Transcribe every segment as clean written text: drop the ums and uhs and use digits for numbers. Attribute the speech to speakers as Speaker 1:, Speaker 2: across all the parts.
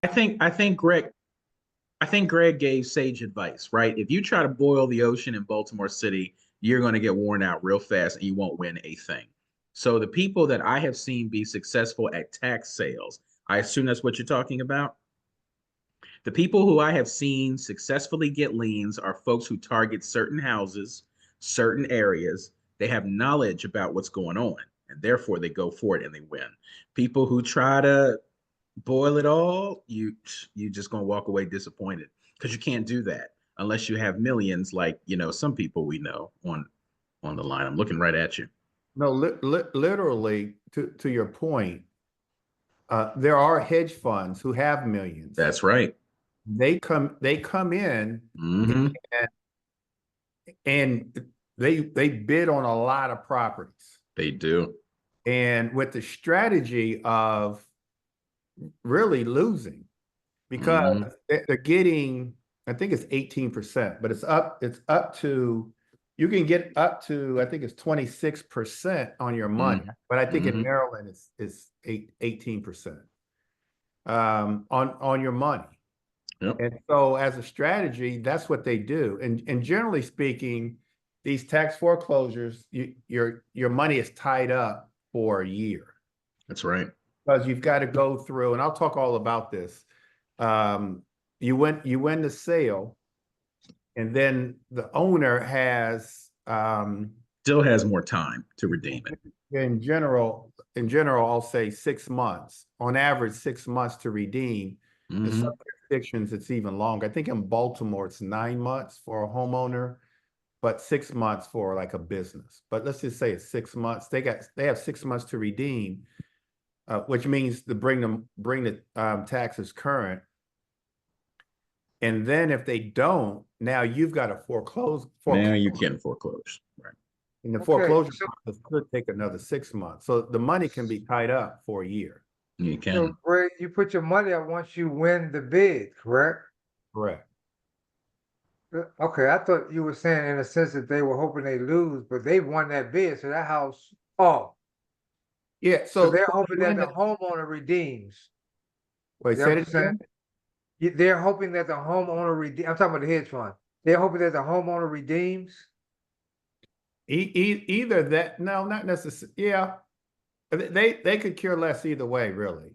Speaker 1: I think Greg gave sage advice, right? If you try to boil the ocean in Baltimore City, you're going to get worn out real fast and you won't win a thing. So the people that I have seen be successful at tax sales, I assume that's what you're talking about. The people who I have seen successfully get liens are folks who target certain houses, certain areas. They have knowledge about what's going on, and therefore they go for it and they win. People who try to boil it all, you just gonna walk away disappointed because you can't do that unless you have millions, like some people we know on the line. I'm looking right at you.
Speaker 2: No, literally, to your point, there are hedge funds who have millions.
Speaker 1: That's right.
Speaker 2: They come in
Speaker 1: Hmm.
Speaker 2: and they bid on a lot of properties.
Speaker 1: They do.
Speaker 2: And with the strategy of really losing, because
Speaker 1: Hmm.
Speaker 2: they're getting, I think it's 18%, but it's up to, you can get up to, I think it's 26% on your money.
Speaker 1: Hmm.
Speaker 2: But I think in
Speaker 1: Hmm.
Speaker 2: Maryland it's 18% on your money.
Speaker 1: Yep.
Speaker 2: And so as a strategy, that's what they do. And generally speaking, these tax foreclosures, your money is tied up for a year
Speaker 1: That's right.
Speaker 2: because you've got to go through, and I'll talk all about this. Um, you win the sale, and then the owner has
Speaker 1: Still has more time to redeem it.
Speaker 2: in general, I'll say 6 months. On average, 6 months to redeem. In some
Speaker 1: Hmm.
Speaker 2: jurisdictions, it's even longer. I think in Baltimore, it's 9 months for a homeowner, but 6 months for like a business. But let's just say it's 6 months. They have 6 months to redeem, which means to bring the taxes current. And then if they don't, now you've got to
Speaker 1: Now
Speaker 2: foreclose,
Speaker 1: you can foreclose. Right.
Speaker 2: and the
Speaker 3: Okay,
Speaker 2: foreclosure
Speaker 3: so
Speaker 2: process could take another 6 months. So the money can be tied up for a year.
Speaker 1: You
Speaker 3: so
Speaker 1: can.
Speaker 3: Greg, you put your money up once you win the bid, correct?
Speaker 2: Correct.
Speaker 3: Okay, I thought you were saying in a sense that they were hoping they lose, but they won that bid, so that house, oh,
Speaker 2: Yeah.
Speaker 3: so
Speaker 2: So
Speaker 3: they're
Speaker 2: when
Speaker 3: hoping
Speaker 2: you
Speaker 3: that
Speaker 2: win
Speaker 3: the
Speaker 2: the,
Speaker 3: homeowner redeems.
Speaker 2: wait,
Speaker 3: You know
Speaker 2: say
Speaker 3: what
Speaker 2: it
Speaker 3: I'm saying?
Speaker 2: again.
Speaker 3: They're hoping that the homeowner redeem. I'm talking about the hedge fund. They're hoping that the homeowner redeems.
Speaker 2: Either that, no, not necessarily. Yeah, they could care less either way, really.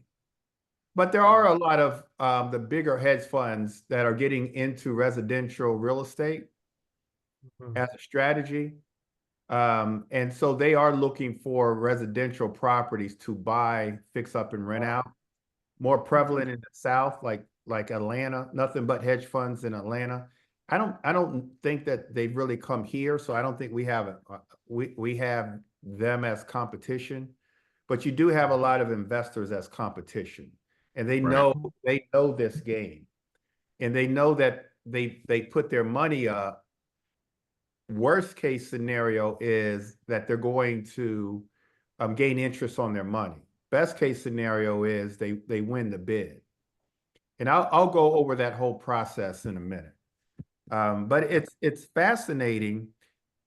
Speaker 2: But there are
Speaker 3: Oh,
Speaker 2: a lot of the bigger hedge funds that are getting into residential real estate
Speaker 3: mhm.
Speaker 2: as a strategy. And so they are looking for residential properties to buy, fix up, and rent out. More prevalent in the South, like Atlanta. Nothing but hedge funds in Atlanta. I don't think that they've really come here, so I don't think we have them as competition. But you do have a lot of investors as competition, and they
Speaker 1: Right.
Speaker 2: know they know this game, and they know that they put their money up. Worst case scenario is that they're going to gain interest on their money. Best case scenario is they win the bid. And I'll go over that whole process in a minute. But it's fascinating,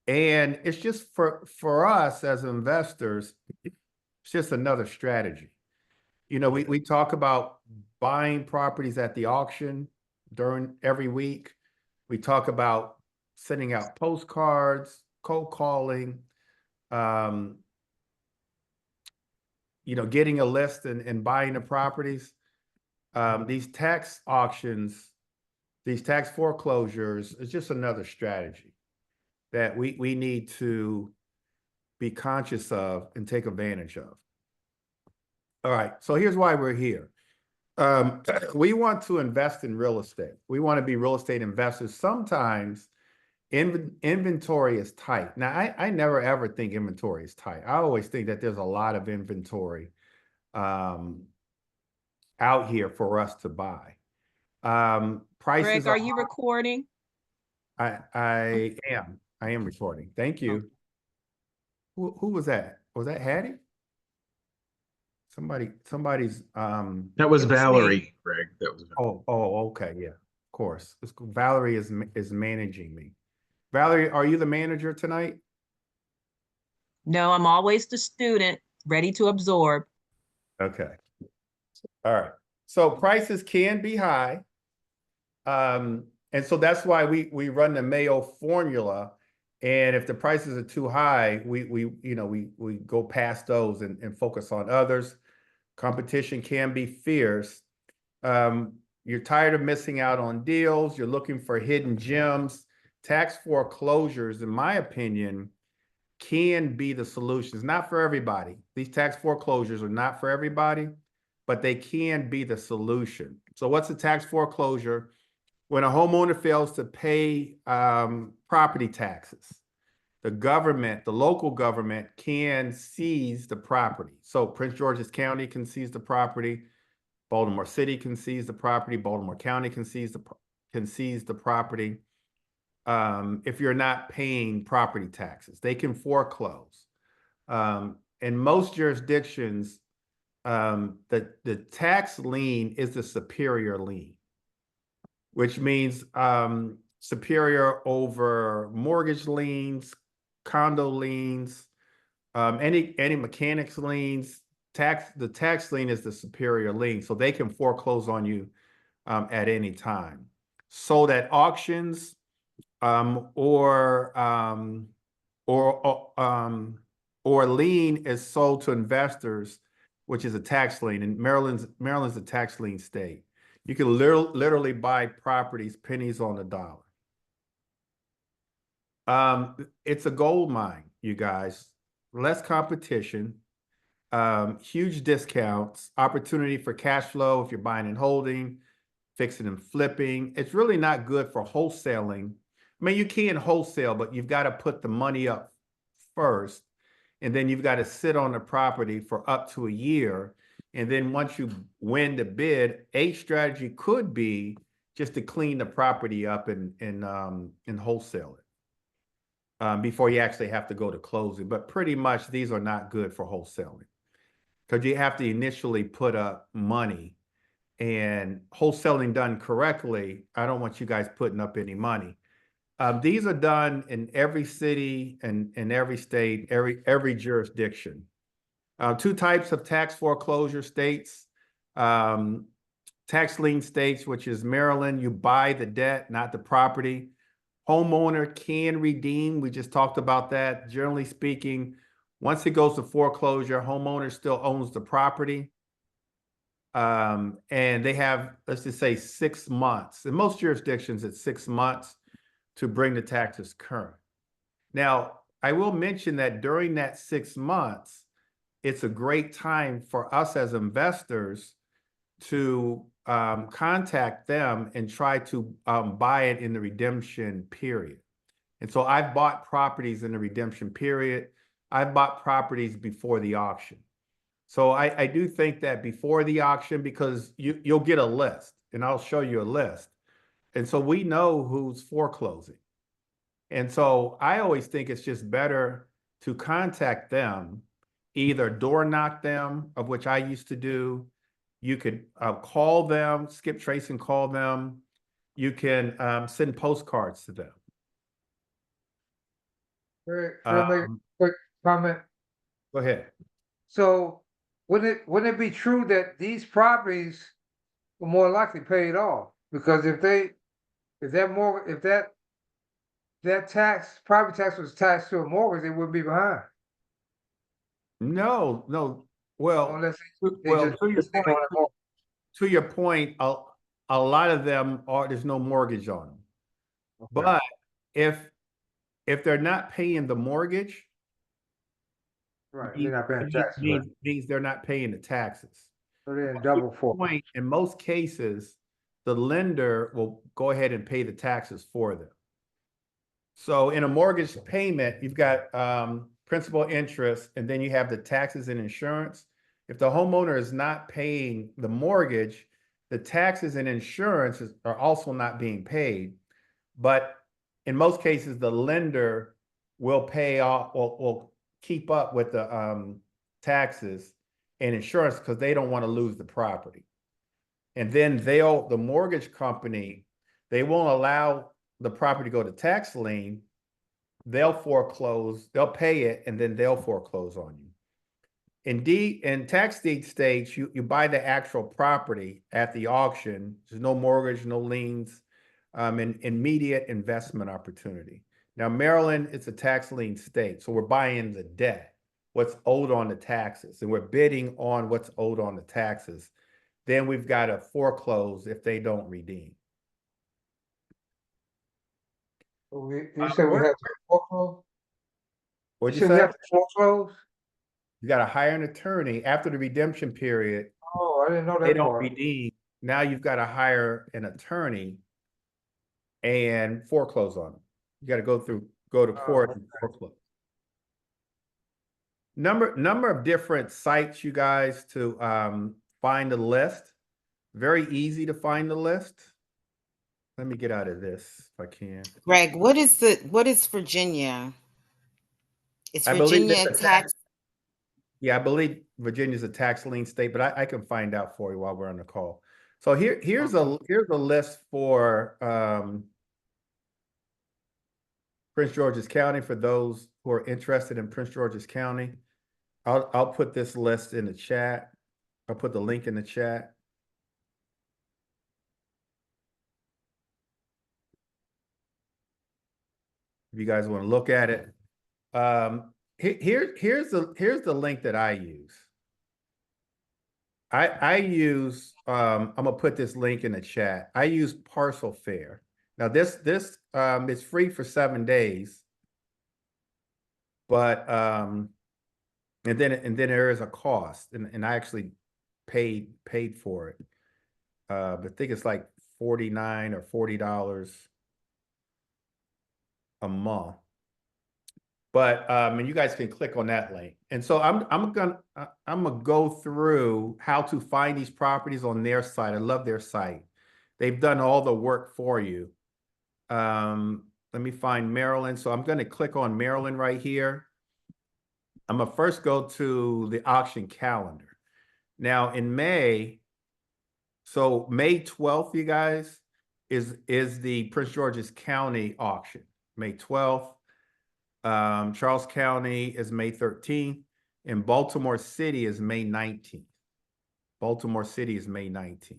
Speaker 2: and it's just for us as investors, it's just another strategy. We talk about buying properties at the auction during every week. We talk about sending out postcards, cold calling, um, getting a list and buying the properties. These tax auctions, these tax foreclosures, is just another strategy that we need to be conscious of and take advantage of. All right, so here's why we're here. We want to invest in real estate. We want to be real estate investors. Sometimes inventory is tight. Now, I never ever think inventory is tight. I always think that there's a lot of inventory um, out here for us to buy. Prices
Speaker 4: Greg,
Speaker 2: are
Speaker 4: are you recording?
Speaker 2: I am recording. Thank
Speaker 4: Oh,
Speaker 2: you. Who was that? Was that Hattie? Somebody's
Speaker 1: That was
Speaker 4: it was me.
Speaker 1: Valerie, Greg. That was
Speaker 2: okay, yeah, of course. Valerie is managing me. Valerie, are you the manager tonight?
Speaker 4: No, I'm always the student, ready to absorb.
Speaker 2: Okay. All right. So prices can be high. And so that's why we run the Mayo formula. And if the prices are too high, we go past those and focus on others. Competition can be fierce. You're tired of missing out on deals. You're looking for hidden gems. Tax foreclosures, in my opinion, can be the solution. It's not for everybody. These tax foreclosures are not for everybody, but they can be the solution. So what's a tax foreclosure? When a homeowner fails to pay property taxes, the government, the local government can seize the property. So Prince George's County can seize the property. Baltimore City can seize the property. Baltimore County can seize the property. If you're not paying property taxes, they can foreclose. In most jurisdictions, the tax lien is the superior lien, which means superior over mortgage liens, condo liens, any mechanics liens. The tax lien is the superior lien, so they can foreclose on you at any time. Sold at auctions, or lien is sold to investors, which is a tax lien. And Maryland's a tax lien state. You can literally buy properties pennies on the dollar. It's a gold mine, you guys. Less competition, huge discounts, opportunity for cash flow if you're buying and holding, fixing and flipping. It's really not good for wholesaling. I mean, you can wholesale, but you've got to put the money up first, and then you've got to sit on the property for up to a year. And then once you win the bid, a strategy could be just to clean the property up and wholesale it before you actually have to go to closing. But pretty much these are not good for wholesaling because you have to initially put up money, and wholesaling done correctly, I don't want you guys putting up any money. These are done in every city and in every state, every jurisdiction. Two types of tax foreclosure states. Tax lien states, which is Maryland, you buy the debt, not the property. Homeowner can redeem. We just talked about that. Generally speaking, once it goes to foreclosure, homeowner still owns the property. And they have, let's just say 6 months. In most jurisdictions, it's 6 months to bring the taxes current. Now, I will mention that during that 6 months, it's a great time for us as investors to contact them and try to buy it in the redemption period. And so I've bought properties in the redemption period. I've bought properties before the auction. So I do think that before the auction, because you'll get a list, and I'll show you a list. And so we know who's foreclosing. And so I always think it's just better to contact them, either door knock them, of which I used to do. You could call them, skip trace and call them. You can send postcards to them.
Speaker 3: Can I make a quick comment?
Speaker 2: Go ahead.
Speaker 3: So wouldn't it be true that these properties were more likely paid off? Because if that property tax was taxed to a mortgage, they wouldn't be behind.
Speaker 2: No. Well,
Speaker 3: Unless
Speaker 2: to your point, a lot of them there's no mortgage on them. Okay. But if they're not paying the mortgage,
Speaker 3: right, they're not paying taxes.
Speaker 2: Means they're not paying the taxes.
Speaker 3: So they're in double forfeit.
Speaker 2: In most cases, the lender will go ahead and pay the taxes for them. So in a mortgage payment, you've got principal, interest, and then you have the taxes and insurance. If the homeowner is not paying the mortgage, the taxes and insurance are also not being paid. But in most cases, the lender will pay off, will keep up with the taxes and insurance because they don't want to lose the property. And then the mortgage company, they won't allow the property to go to tax lien. They'll foreclose, they'll pay it, and then they'll foreclose on you. in tax deed states, you buy the actual property at the auction. There's no mortgage, no liens, and immediate investment opportunity. Now, Maryland, it's a tax lien state, so we're buying the debt, what's owed on the taxes, and we're bidding on what's owed on the taxes. Then we've got to foreclose if they don't redeem.
Speaker 3: You said we have to foreclose?
Speaker 2: What'd you
Speaker 3: said we
Speaker 2: say?
Speaker 3: have to foreclose?
Speaker 2: You got to hire an attorney after the redemption period.
Speaker 3: Oh, I didn't know
Speaker 2: They
Speaker 3: that
Speaker 2: don't
Speaker 3: part.
Speaker 2: redeem. Now you've got to hire an attorney and foreclose on them. You got to go to court and foreclose. Number of different sites, you guys, to find the list. Very easy to find the list. Let me get out of this if I can.
Speaker 5: Greg, what is Virginia? Is
Speaker 2: I believe
Speaker 5: Virginia
Speaker 2: it's a
Speaker 5: tax?
Speaker 2: Yeah, I believe Virginia's a tax lien state, but I can find out for you while we're on the call. So here's a list for Prince George's County for those who are interested in Prince George's County. I'll put this list in the chat. I'll put the link in the chat. If you guys want to look at it. Here's the link that I use. I use I'm gonna put this link in the chat. I use Parcel Fair. Now this is free for 7 days, but and then there is a cost, and I actually paid for it. I think it's like $49 or $40 a month. But and you guys can click on that link. And so I'm gonna go through how to find these properties on their site. I love their site. They've done all the work for you. Let me find Maryland. So I'm gonna click on Maryland right here. I'm gonna first go to the auction calendar. Now in May, so May 12th, you guys, is the Prince George's County auction. May 12th. Charles County is May 13th, and Baltimore City is May 19th. Baltimore City is May 19th.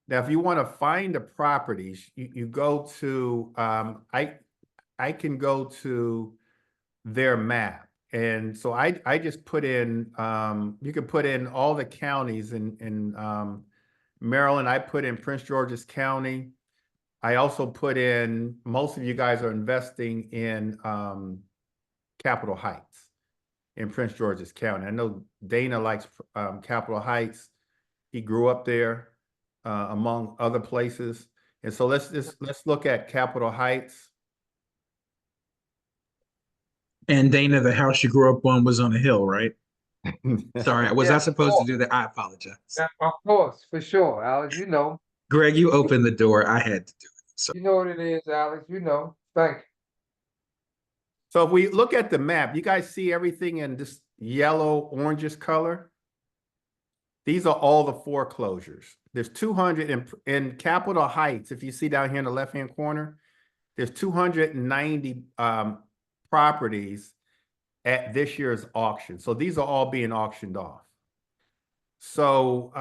Speaker 2: Now, if you want to find the properties, you go to, I can go to their map. And so I just put in, you can put in all the counties in Maryland. I put in Prince George's County. I also put in, most of you guys are investing in Capitol Heights in Prince George's County. I know Dana likes Capitol Heights. He grew up there, among other places. And so let's look at Capitol Heights.
Speaker 1: And Dana, the house you grew up on was on a hill, right? Sorry, was I supposed to do that? I apologize.
Speaker 3: Yeah, of course, for sure, Alex. You know.
Speaker 1: Greg, you opened the door. I had to do it. So.
Speaker 3: You know what it is, Alex. You know. Thank you.
Speaker 2: So if we look at the map, you guys see everything in this yellow, orangish color? These are all the foreclosures. There's 200 in Capitol Heights. If you see down here in the left-hand corner, there's 290 properties at this year's auction. So these are all being auctioned off. So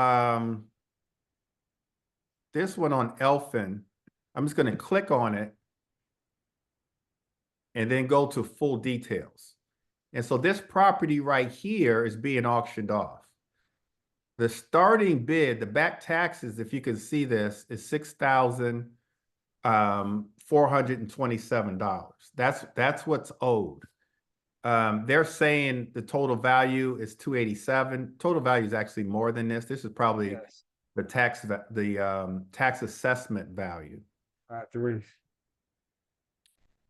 Speaker 2: this one on Elfin, I'm just going to click on it and then go to full details. And so this property right here is being auctioned off. The starting bid, the back taxes, if you can see this, is $6,427. That's what's owed. They're saying the total value is $287. Total value is actually more than this. This is probably the tax assessment value.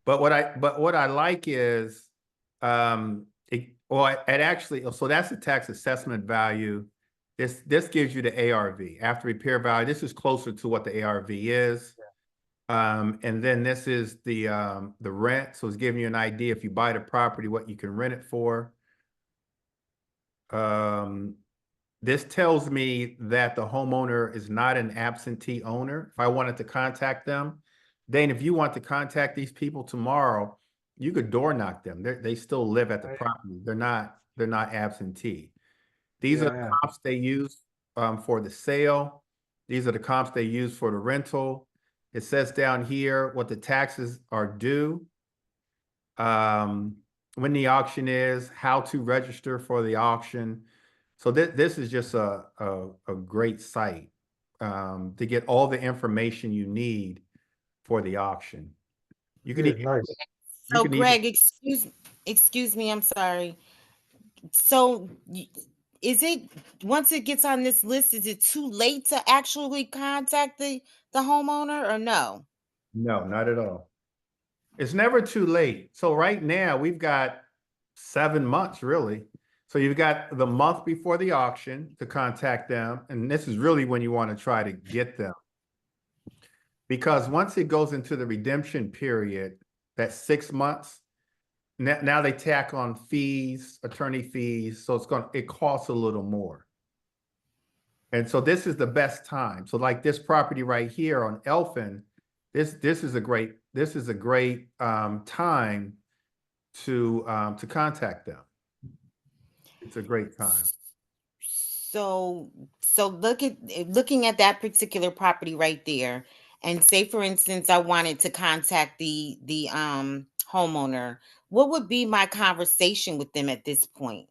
Speaker 2: But what I like is so that's the tax assessment value. This gives you the ARV after repair value. This is closer to what the ARV is. And then this is the rent. So it's giving you an idea if you buy the property, what you can rent it for. This tells me that the homeowner is not an absentee owner. If I wanted to contact them, Dane, if you want to contact these people tomorrow, you could door knock them. They still live at the
Speaker 3: Right.
Speaker 2: property. They're not absentee. These are the
Speaker 3: Yeah.
Speaker 2: comps they use for the sale. These are the comps they use for the rental. It says down here what the taxes are due, when the auction is, how to register for the auction. So this is just a great site to get all the information you need for the auction. You can
Speaker 3: Yeah,
Speaker 2: even,
Speaker 3: nice.
Speaker 2: you
Speaker 5: So
Speaker 2: can even,
Speaker 5: Greg, excuse me, I'm sorry. So is it, once it gets on this list, is it too late to actually contact the homeowner or no?
Speaker 2: no, not at all. It's never too late. So right now we've got 7 months really. So you've got the month before the auction to contact them. And this is really when you want to try to get them. Because once it goes into the redemption period, that's 6 months. Now they tack on fees, attorney fees. So it costs a little more. And so this is the best time. So like this property right here on Elfin, this is a great time to contact them. It's a great time.
Speaker 5: So looking at that particular property right there, and say for instance I wanted to contact the homeowner, what would be my conversation with them at this point?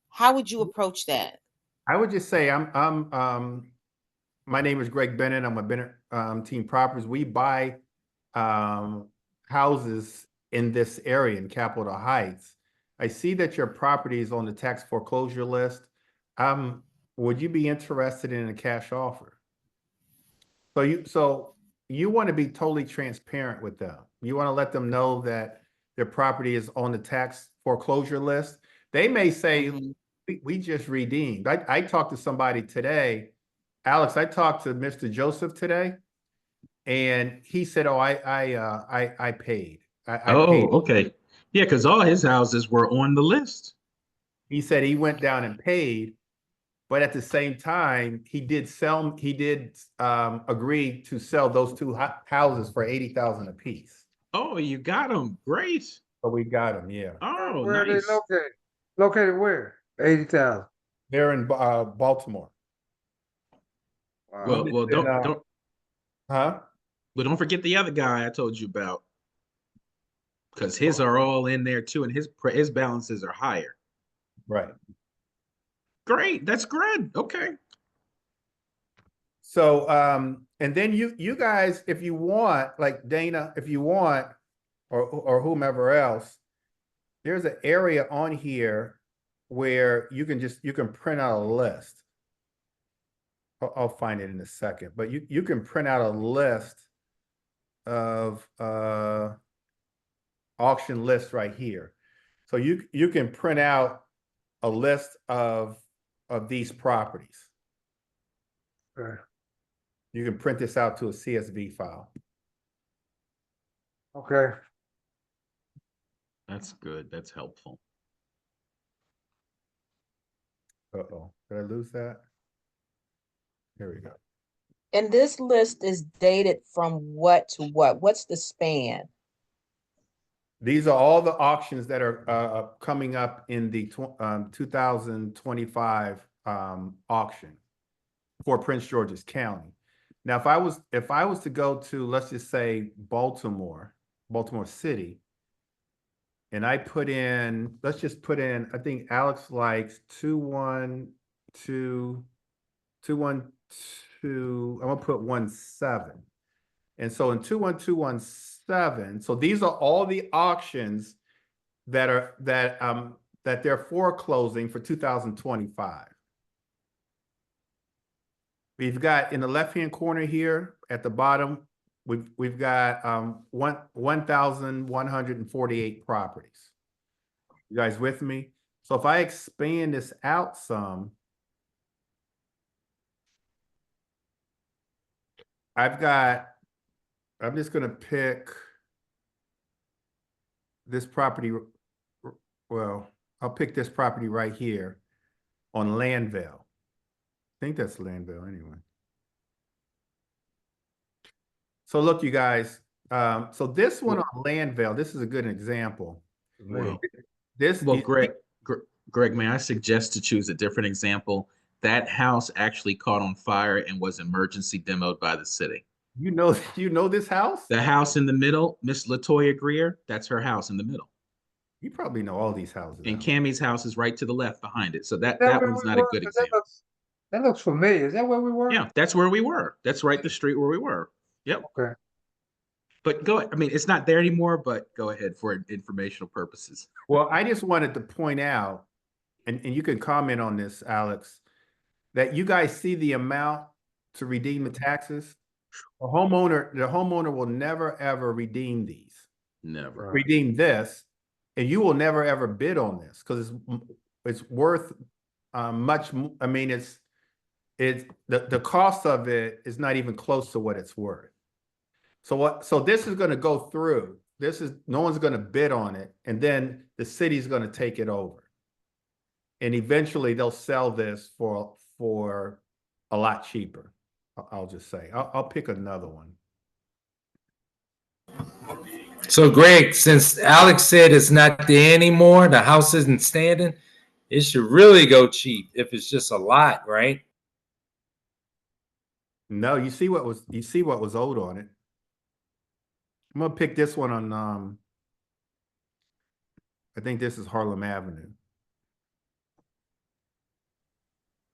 Speaker 5: How would you approach that?
Speaker 2: I would just say my name is Greg Bennett. I'm a Bennett Team Properties. We buy houses in this area in Capitol Heights. I see that your property is on the tax foreclosure list. Would you be interested in a cash offer? So you want to be totally transparent with them. You want to let them know that their property is on the tax foreclosure list. They may say,
Speaker 5: Mhm.
Speaker 2: we just redeemed. I talked to somebody today, Alex, I talked to Mr. Joseph today, and he said, oh, I paid. I
Speaker 1: Oh,
Speaker 2: paid.
Speaker 1: okay. Yeah, because all his houses were on the list.
Speaker 2: He said he went down and paid, but at the same time, he did agree to sell those two houses for 80,000 apiece.
Speaker 1: Oh, you got them. Great.
Speaker 2: So we got them, yeah.
Speaker 1: Oh,
Speaker 3: Where are they
Speaker 1: nice.
Speaker 3: located? Located where? 80,000.
Speaker 2: They're in Baltimore.
Speaker 3: Wow.
Speaker 1: Well,
Speaker 2: One
Speaker 1: well,
Speaker 2: is in, huh?
Speaker 1: don't forget the other guy I told you about, because his are all in there too, and his balances are higher.
Speaker 2: Right.
Speaker 1: Great. That's good. Okay.
Speaker 2: So, and then you guys, if you want, like Dana, if you want, or whomever else, there's an area on here where you can print out a list. I'll find it in a second, but you can print out a list of auction lists right here. So you can print out a list of these properties.
Speaker 3: Okay.
Speaker 2: You can print this out to a CSV file.
Speaker 3: Okay.
Speaker 1: That's good. That's helpful.
Speaker 2: Uh-oh, did I lose that? Here we go.
Speaker 6: And this list is dated from what to what? What's the span?
Speaker 2: These are all the auctions that are coming up in the 2025 auction for Prince George's County. Now, if I was to go to, let's just say Baltimore City, and I put in, let's just put in, I think Alex likes 212, I'm gonna put 17. And so in 21217, so these are all the auctions that they're foreclosing for 2025. We've got in the left-hand corner here at the bottom, we've got 1,148 properties. You guys with me? So if I expand this out some, I'm just gonna pick this property. Well, I'll pick this property right here on Landvale. I think that's Landvale anyway. So look, you guys, So this one on Landvale, this is a good example.
Speaker 1: Well,
Speaker 2: This,
Speaker 1: well, Greg, may I suggest to choose a different example? That house actually caught on fire and was emergency demoed by the city.
Speaker 2: you know this house?
Speaker 1: The house in the middle, Miss Latoya Greer, that's her house in the middle.
Speaker 2: You probably know all these houses.
Speaker 1: And
Speaker 2: Alex.
Speaker 1: Cammy's house is right to the left behind it. So
Speaker 3: Is
Speaker 1: that
Speaker 3: that where
Speaker 1: one's
Speaker 3: we
Speaker 1: not a
Speaker 3: were?
Speaker 1: good
Speaker 3: 'Cause that
Speaker 1: example.
Speaker 3: looks familiar. Is that where we were?
Speaker 1: Yeah, that's where we were. That's right the street where we were. Yep.
Speaker 3: Okay.
Speaker 1: But I mean, it's not there anymore, but go ahead for informational purposes.
Speaker 2: Well, I just wanted to point out, and you can comment on this, Alex, that you guys see the amount to redeem the taxes. The homeowner will never ever redeem these.
Speaker 1: Never.
Speaker 3: Right.
Speaker 2: Redeem this, and you will never ever bid on this because it's worth much. I mean, it's the cost of it is not even close to what it's worth. So this is going to go through. No one's going to bid on it, and then the city's going to take it over, and eventually they'll sell this for a lot cheaper. I'll just say. I'll pick another one.
Speaker 7: So, Greg, since Alex said it's not there anymore, the house isn't standing, it should really go cheap if it's just a lot, right?
Speaker 2: No, you see what was owed on it. I'm gonna pick this one on I think this is Harlem Avenue.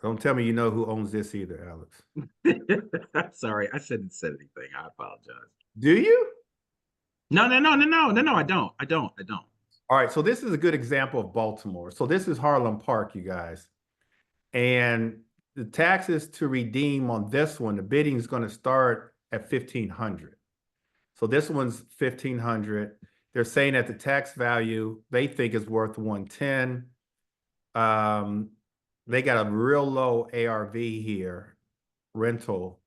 Speaker 2: Don't tell me you know who owns this either, Alex.
Speaker 1: Sorry, I shouldn't have said anything. I apologize.
Speaker 2: Do you?
Speaker 1: No, I don't. I don't.
Speaker 2: All right, so this is a good example of Baltimore. So this is Harlem Park, you guys. And the taxes to redeem on this one, the bidding is going to start at $1,500. So this one's $1,500. They're saying that the tax value they think is worth $110. They got a real low ARV here, rental.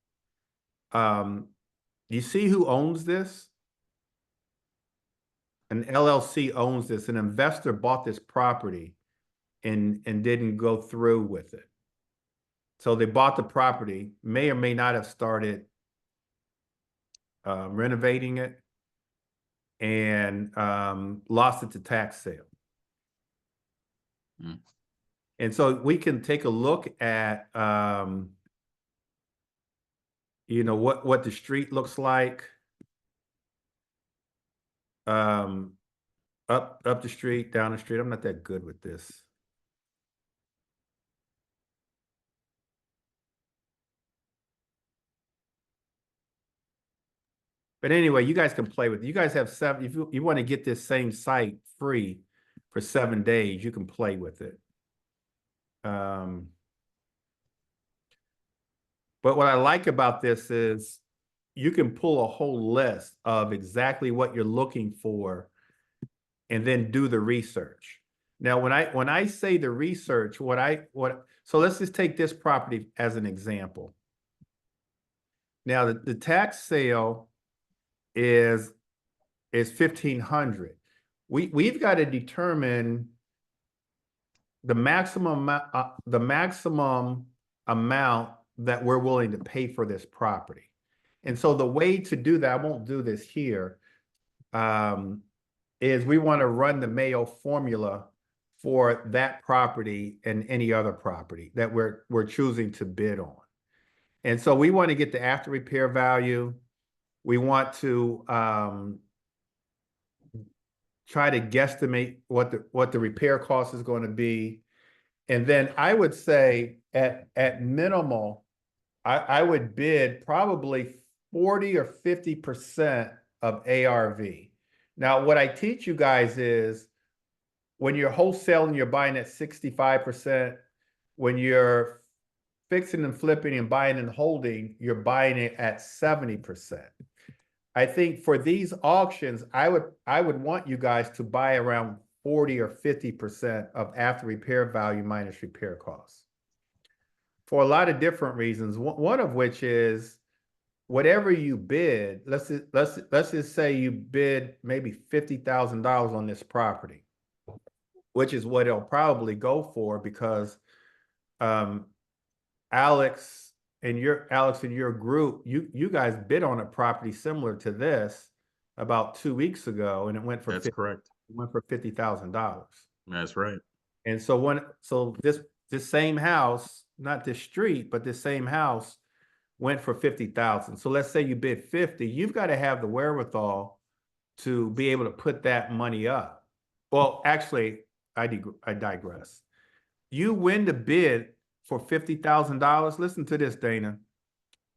Speaker 2: You see who owns this? An LLC owns this. An investor bought this property and didn't go through with it. So they bought the property, may or may not have started renovating it, and lost it to tax sale.
Speaker 1: Mm.
Speaker 2: And so we can take a look at what the street looks like. Up the street, down the street. I'm not that good with this. But anyway, you guys can play with it. You guys have if you want to get this same site free for 7 days, you can play with it. But what I like about this is you can pull a whole list of exactly what you're looking for and then do the research. Now, when I say the research, so let's just take this property as an example. Now, the tax sale is $1,500. We've got to determine the maximum amount that we're willing to pay for this property. And so the way to do that, I won't do this here, is we want to run the Mayo formula for that property and any other property that we're choosing to bid on. And so we want to get the after repair value. We want to try to guesstimate what the repair cost is going to be. And then I would say at minimal, I would bid probably 40 or 50% of ARV. Now, what I teach you guys is when you're wholesaling, you're buying at 65%. When you're fixing and flipping and buying and holding, you're buying it at 70%. I think for these auctions, I would want you guys to buy around 40 or 50% of after repair value minus repair costs. For a lot of different reasons, one of which is whatever you bid, let's just say you bid maybe $50,000 on this property, which is what it'll probably go for because Alex and your group, you guys bid on a property similar to this about 2 weeks ago, and it went for
Speaker 1: That's correct.
Speaker 2: $50,000.
Speaker 1: That's right.
Speaker 2: And so this same house, not this street, but this same house went for 50,000. So let's say you bid 50, you've got to have the wherewithal to be able to put that money up. Well, actually, I digress. You win the bid for $50,000. Listen to this, Dana.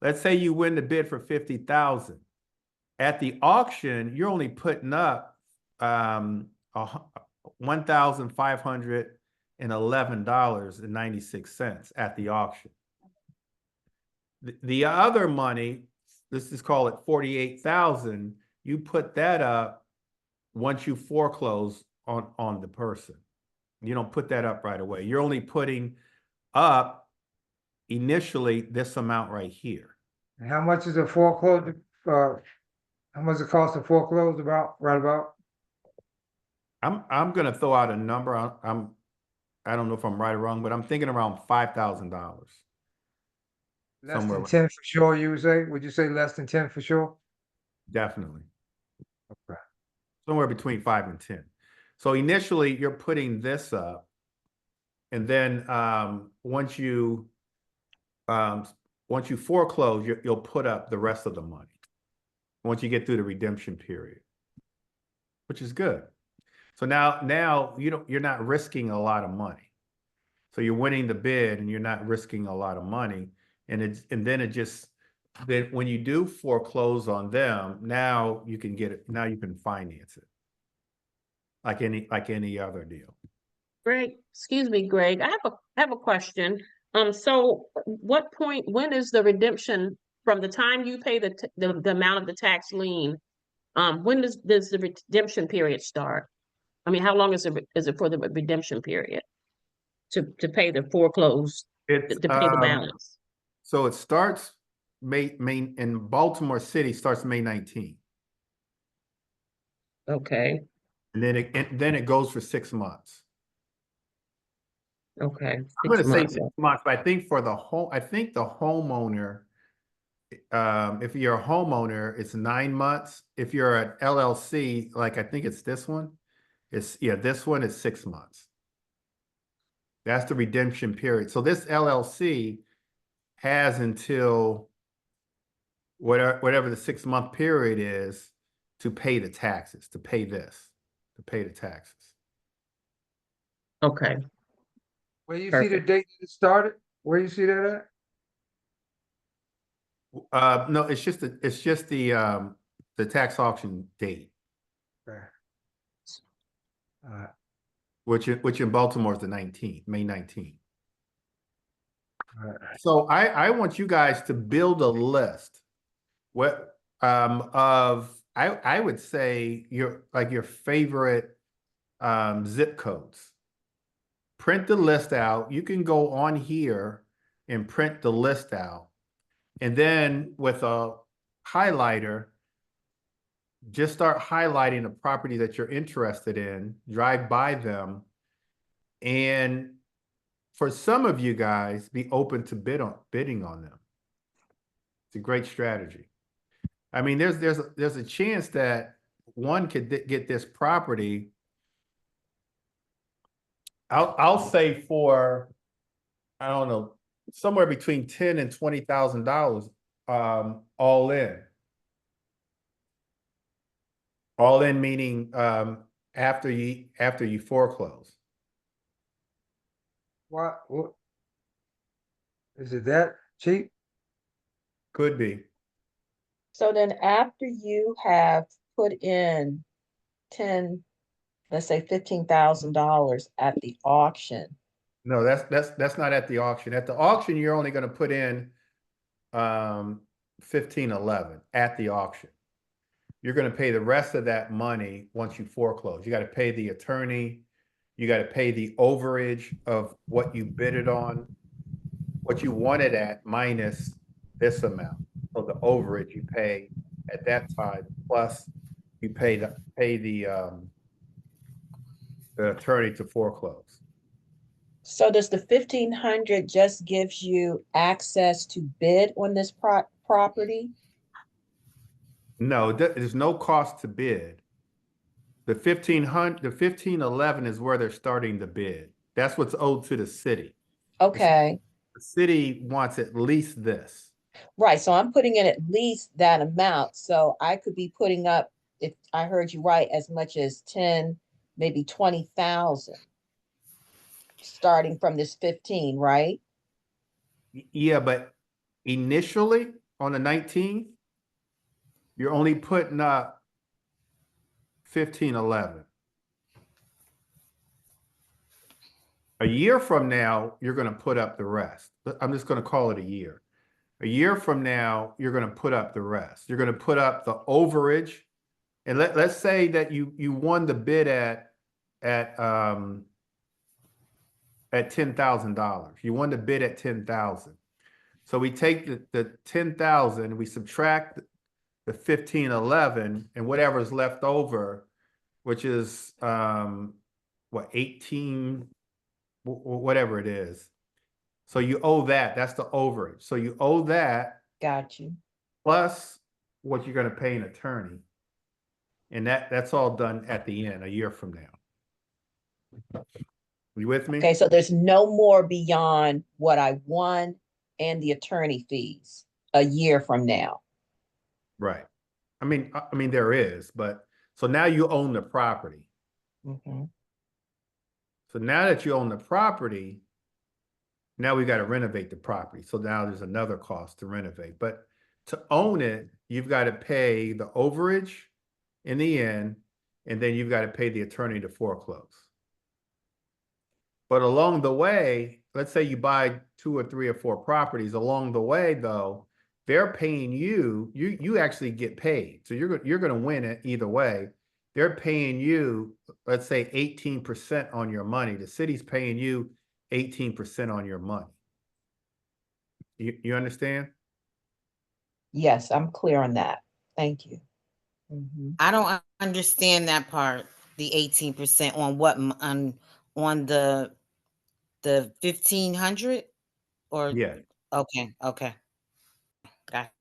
Speaker 2: Let's say you win the bid for 50,000. At the auction, you're only putting up $1,511.96 at the auction. The other money, let's just call it 48,000, you put that up once you foreclose on the person. You don't put that up right away. You're only putting up initially this amount right here.
Speaker 3: And how much is a foreclosure? How much it cost to foreclose about, right about?
Speaker 2: I'm gonna throw out a number. I don't know if I'm right or wrong, but I'm thinking around $5,000.
Speaker 3: Less
Speaker 2: Somewhere
Speaker 3: than 10 for sure, you would say? Would you say less than 10 for sure?
Speaker 2: Definitely.
Speaker 3: Okay.
Speaker 2: Somewhere between 5 and 10. So initially you're putting this up, and then once you foreclose, you'll put up the rest of the money once you get through the redemption period, which is good. So now you're not risking a lot of money. So you're winning the bid and you're not risking a lot of money. And then when you do foreclose on them, now you can get it, now you can finance it. Like any other deal.
Speaker 8: Greg, excuse me, Greg, I have a question. So what point, when is the redemption from the time you pay the amount of the tax lien? When does the redemption period start? I mean, how long is it for the redemption period to pay the foreclosed,
Speaker 2: It's
Speaker 8: to pay the balance?
Speaker 2: So it starts May in Baltimore City starts May 19th.
Speaker 8: Okay,
Speaker 2: And then it goes for 6 months.
Speaker 8: okay.
Speaker 2: I'm going to say
Speaker 8: 6
Speaker 2: 6
Speaker 8: months.
Speaker 2: months, but I think the homeowner, if you're a homeowner, it's 9 months. If you're an LLC, like I think it's this one, this one is 6 months. That's the redemption period. So this LLC has until whatever the 6 month period is to pay the taxes, to pay the taxes.
Speaker 8: Okay,
Speaker 3: Where you see the date that it started? Where you see that at?
Speaker 2: No, it's just the tax auction date,
Speaker 3: Okay.
Speaker 2: which in Baltimore is the 19th, May 19th.
Speaker 3: Alright.
Speaker 2: So I want you guys to build a list. I would say your favorite zip codes. Print the list out. You can go on here and print the list out. And then with a highlighter, just start highlighting the property that you're interested in, drive by them. And for some of you guys, be open to bidding on them. It's a great strategy. I mean, there's a chance that one could get this property. I'll say for, I don't know, somewhere between $10,000 and $20,000, all in. All in meaning after you foreclose.
Speaker 3: What is it that cheap?
Speaker 2: Could be.
Speaker 6: So then after you have put in let's say $15,000 at the auction.
Speaker 2: No, that's not at the auction. At the auction, you're only going to put in $1,511 at the auction. You're going to pay the rest of that money once you foreclose. You got to pay the attorney. You got to pay the overage of what you bidded on, what you wanted at minus this amount. So the overage you pay at that time, plus you pay the attorney to foreclose.
Speaker 6: So does the 1,500 just gives you access to bid on this property?
Speaker 2: No, there's no cost to bid. The 1511 is where they're starting the bid. That's what's owed to the city.
Speaker 6: Okay,
Speaker 2: The city wants at least this.
Speaker 6: right. So I'm putting in at least that amount. So I could be putting up, if I heard you right, as much as 10, maybe 20,000, starting from this 15, right?
Speaker 2: Yeah, but initially on the 19th, you're only putting up 1511. A year from now, you're going to put up the rest. I'm just going to call it a year. A year from now, you're going to put up the rest. You're going to put up the overage. And let's say that you won the bid at $10,000. You won the bid at 10,000. So we take the 10,000, we subtract the 1511 and whatever's left over, which is what, 18, whatever it is. So you owe that. That's the overage. So you owe that
Speaker 6: Got you.
Speaker 2: plus what you're going to pay an attorney. And that's all done at the end, a year from now. You with me?
Speaker 6: Okay, so there's no more beyond what I won and the attorney fees a year from now.
Speaker 2: Right. I mean, there is, but so now you own the property.
Speaker 6: Mhm.
Speaker 2: So now that you own the property, now we got to renovate the property. So now there's another cost to renovate. But to own it, you've got to pay the overage in the end, and then you've got to pay the attorney to foreclose. But along the way, let's say you buy 2 or 3 or 4 properties. Along the way, though, they're paying you. You actually get paid. So you're going to win it either way. They're paying you, let's say 18% on your money. The city's paying you 18% on your money. You understand?
Speaker 6: Yes, I'm clear on that. Thank you. Mhm.
Speaker 5: I don't understand that part, the 18% on what, on the 1,500 or?
Speaker 2: Yeah.
Speaker 5: Okay, okay. Got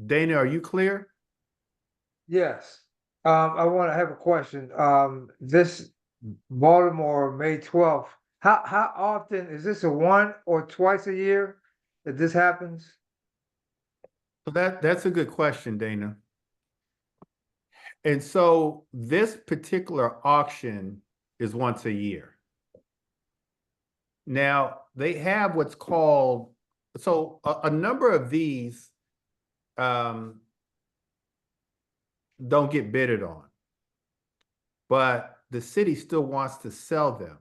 Speaker 2: Dana, are you clear?
Speaker 3: Yes. I want to have a question. This Baltimore, May 12th, how often is this, a one or twice a year that this happens?
Speaker 2: So that's a good question, Dana. And so this particular auction is once a year. Now, they have what's called, so a number of these don't get bidded on, but the city still wants to sell them.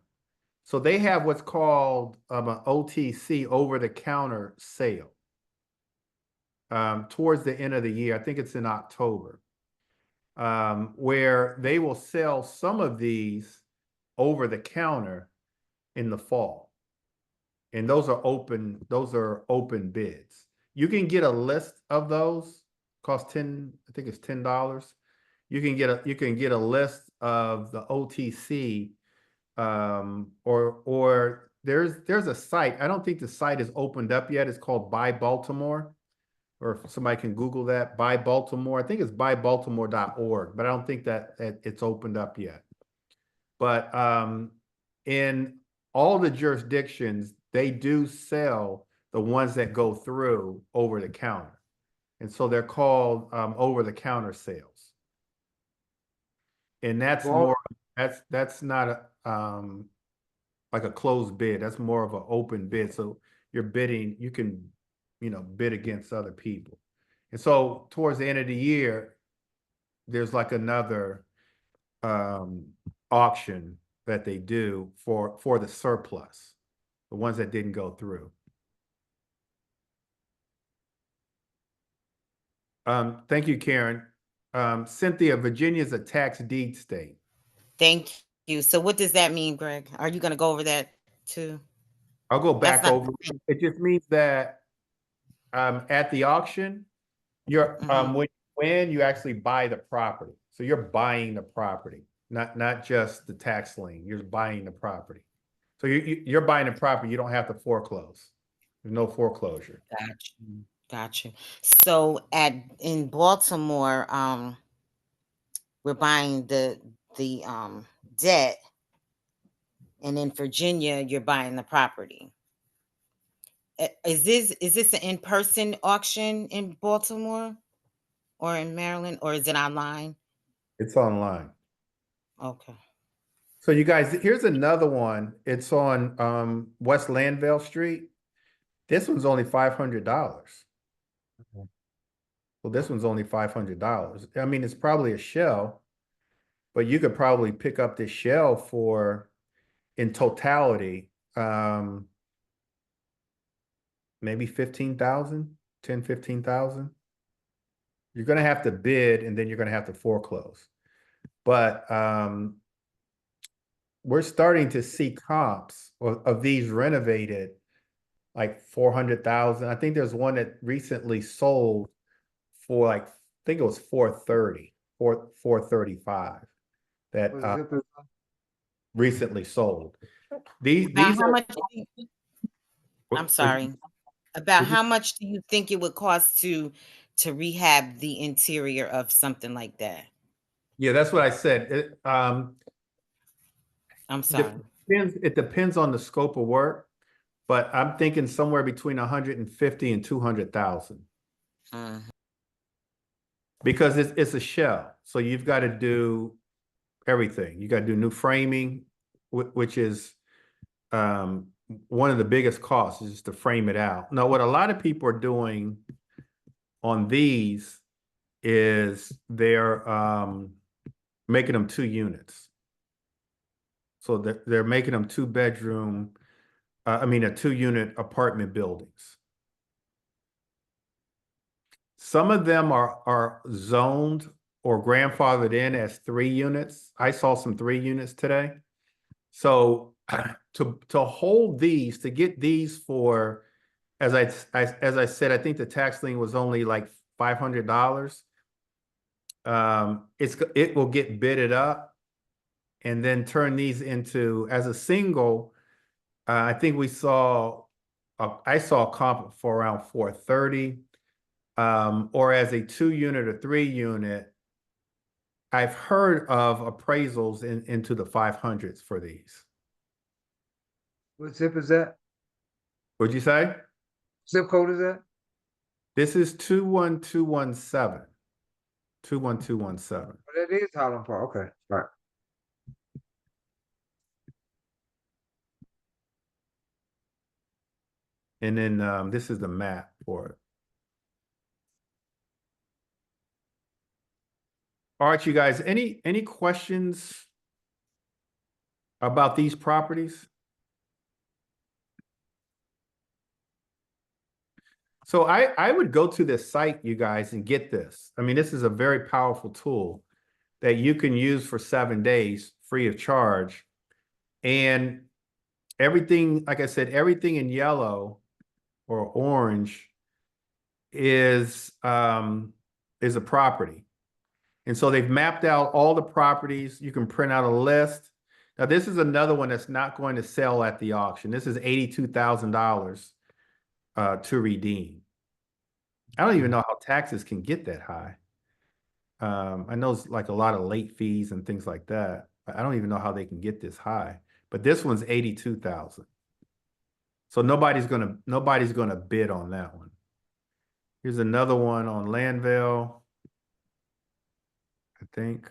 Speaker 2: So they have what's called an OTC, over-the-counter sale, towards the end of the year. I think it's in October, where they will sell some of these over the counter in the fall. And those are open bids. You can get a list of those, cost I think it's $10. You can get a list of the OTC, or there's a site. I don't think the site is opened up yet. It's called Buy Baltimore, or if somebody can Google that, Buy Baltimore. I think it's buybaltimore.org, but I don't think that it's opened up yet. But in all the jurisdictions, they do sell the ones that go through over the counter. And so they're called over the counter sales. And that's
Speaker 3: Well-
Speaker 2: more, that's not a like a closed bid. That's more of an open bid. So you're bidding, you can, bid against other people. And so towards the end of the year, there's like another auction that they do for the surplus, the ones that didn't go through. Thank you, Karen. Cynthia, Virginia's a tax deed state.
Speaker 5: Thank you. So what does that mean, Greg? Are you gonna go over that too?
Speaker 2: I'll go
Speaker 5: That's
Speaker 2: back
Speaker 5: not-
Speaker 2: over. It just means that at the auction, you're when you actually buy the property. So you're buying the property, not just the tax lien. You're buying the property. So you're buying the property. You don't have to foreclose. There's no foreclosure.
Speaker 5: Gotcha. Gotcha. So in Baltimore, we're buying the debt, and in Virginia, you're buying the property. Is this an in-person auction in Baltimore or in Maryland, or is it online?
Speaker 2: It's online.
Speaker 5: Okay.
Speaker 2: So you guys, here's another one. It's on West Landvale Street. This one's only $500. Well, this one's only $500. I mean, it's probably a shell, but you could probably pick up this shell for, in totality, maybe 15,000, 10, 15,000. You're going to have to bid, and then you're going to have to foreclose. But we're starting to see comps of these renovated like 400,000. I think there's one that recently sold for like, I think it was 430, 435 that
Speaker 3: What zip is that?
Speaker 2: recently sold.
Speaker 5: About
Speaker 2: These
Speaker 5: how
Speaker 2: are,
Speaker 5: much? I'm sorry. About
Speaker 2: would you-
Speaker 5: how much do you think it would cost to rehab the interior of something like that?
Speaker 2: yeah, that's what I said.
Speaker 5: I'm sorry.
Speaker 2: It depends on the scope of work, but I'm thinking somewhere between 150 and 200,000.
Speaker 5: Mhm.
Speaker 2: Because it's a shell. So you've got to do everything. You got to do new framing, which is one of the biggest costs is just to frame it out. Now, what a lot of people are doing on these is they're making them 2 units. So they're making them 2-bedroom, a 2-unit apartment buildings. Some of them are zoned or grandfathered in as 3 units. I saw some 3 units today. So to hold these, to get these for, as I said, I think the tax lien was only like $500. It will get bidded up and then turn these into, as a single, I think I saw a comp for around 430. Or as a 2-unit or 3-unit, I've heard of appraisals into the 500s for these.
Speaker 3: What zip is that?
Speaker 2: What'd you say?
Speaker 3: Zip code is that?
Speaker 2: This is 21217. 21217.
Speaker 3: Oh, that is Highland Park. Okay, right.
Speaker 2: And then this is the map for it. All right, you guys, any questions about these properties? So I would go to this site, you guys, and get this. I mean, this is a very powerful tool that you can use for 7 days free of charge. And everything, like I said, everything in yellow or orange is a property. And so they've mapped out all the properties. You can print out a list. Now, this is another one that's not going to sell at the auction. This is $82,000 to redeem. I don't even know how taxes can get that high. I know it's like a lot of late fees and things like that. I don't even know how they can get this high. But this one's 82,000. So nobody's gonna bid on that one. Here's another one on Landvale, I think.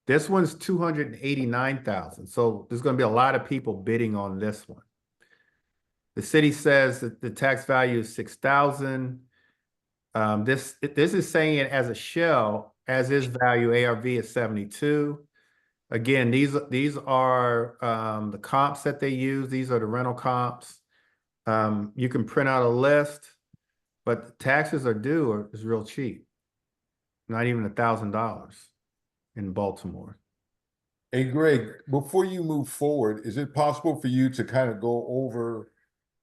Speaker 2: This one's 289,000. So there's gonna be a lot of people bidding on this one. The city says that the tax value is 6,000. This is saying it as a shell, as is value ARV is 72. Again, these are the comps that they use. These are the rental comps. You can print out a list, but the taxes are due is real cheap. Not even $1,000 in Baltimore.
Speaker 9: Hey, Greg, before you move forward, is it possible for you to kind of go over,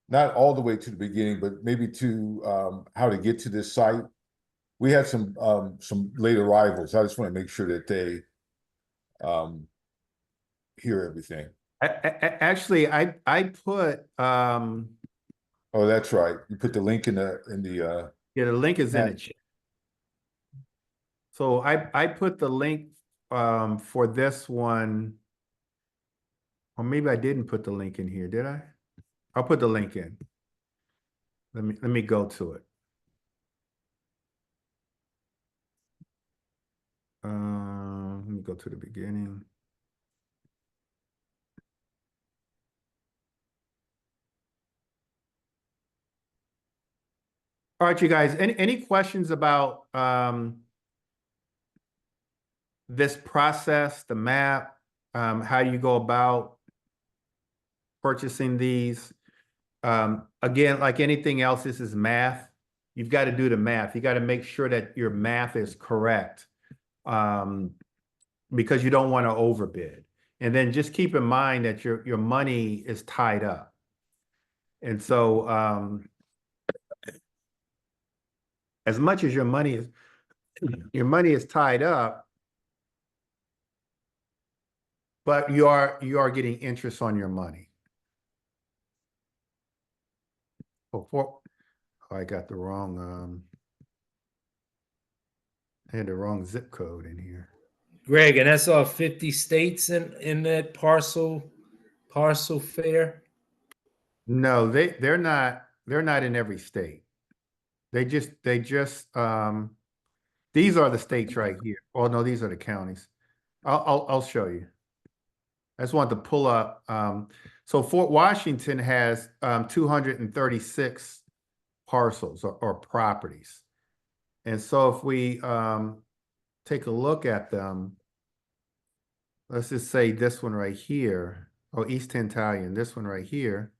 Speaker 9: not all the way to the beginning, but maybe to how to get to this site? We had some late arrivals. I just want to make sure that they hear everything.
Speaker 2: Actually, I put,
Speaker 9: Oh, that's right. You put the link in the,
Speaker 2: yeah, the link is in the
Speaker 9: Yeah.
Speaker 2: chat. So I put the link, for this one. Or maybe I didn't put the link in here, did I? I'll put the link in. Let me go to it. Let me go to the beginning. All right, you guys, any questions about this process, the map, how you go about purchasing these? Again, like anything else, this is math. You've got to do the math. You got to make sure that your math is correct, because you don't want to overbid. And then just keep in mind that your money is tied up. And so as much as your money is tied up, but you are getting interest on your money. Oh, I got the wrong I had the wrong zip code in here.
Speaker 7: Greg, and that's all 50 states in that parcel fair?
Speaker 2: No, they're not in every state. They just these are the states right here. Oh no, these are the counties. I'll show you. I just want to pull up. So Fort Washington has 236 parcels or properties. And so if we take a look at them, let's just say this one right here, or East Tantalian, this one right here.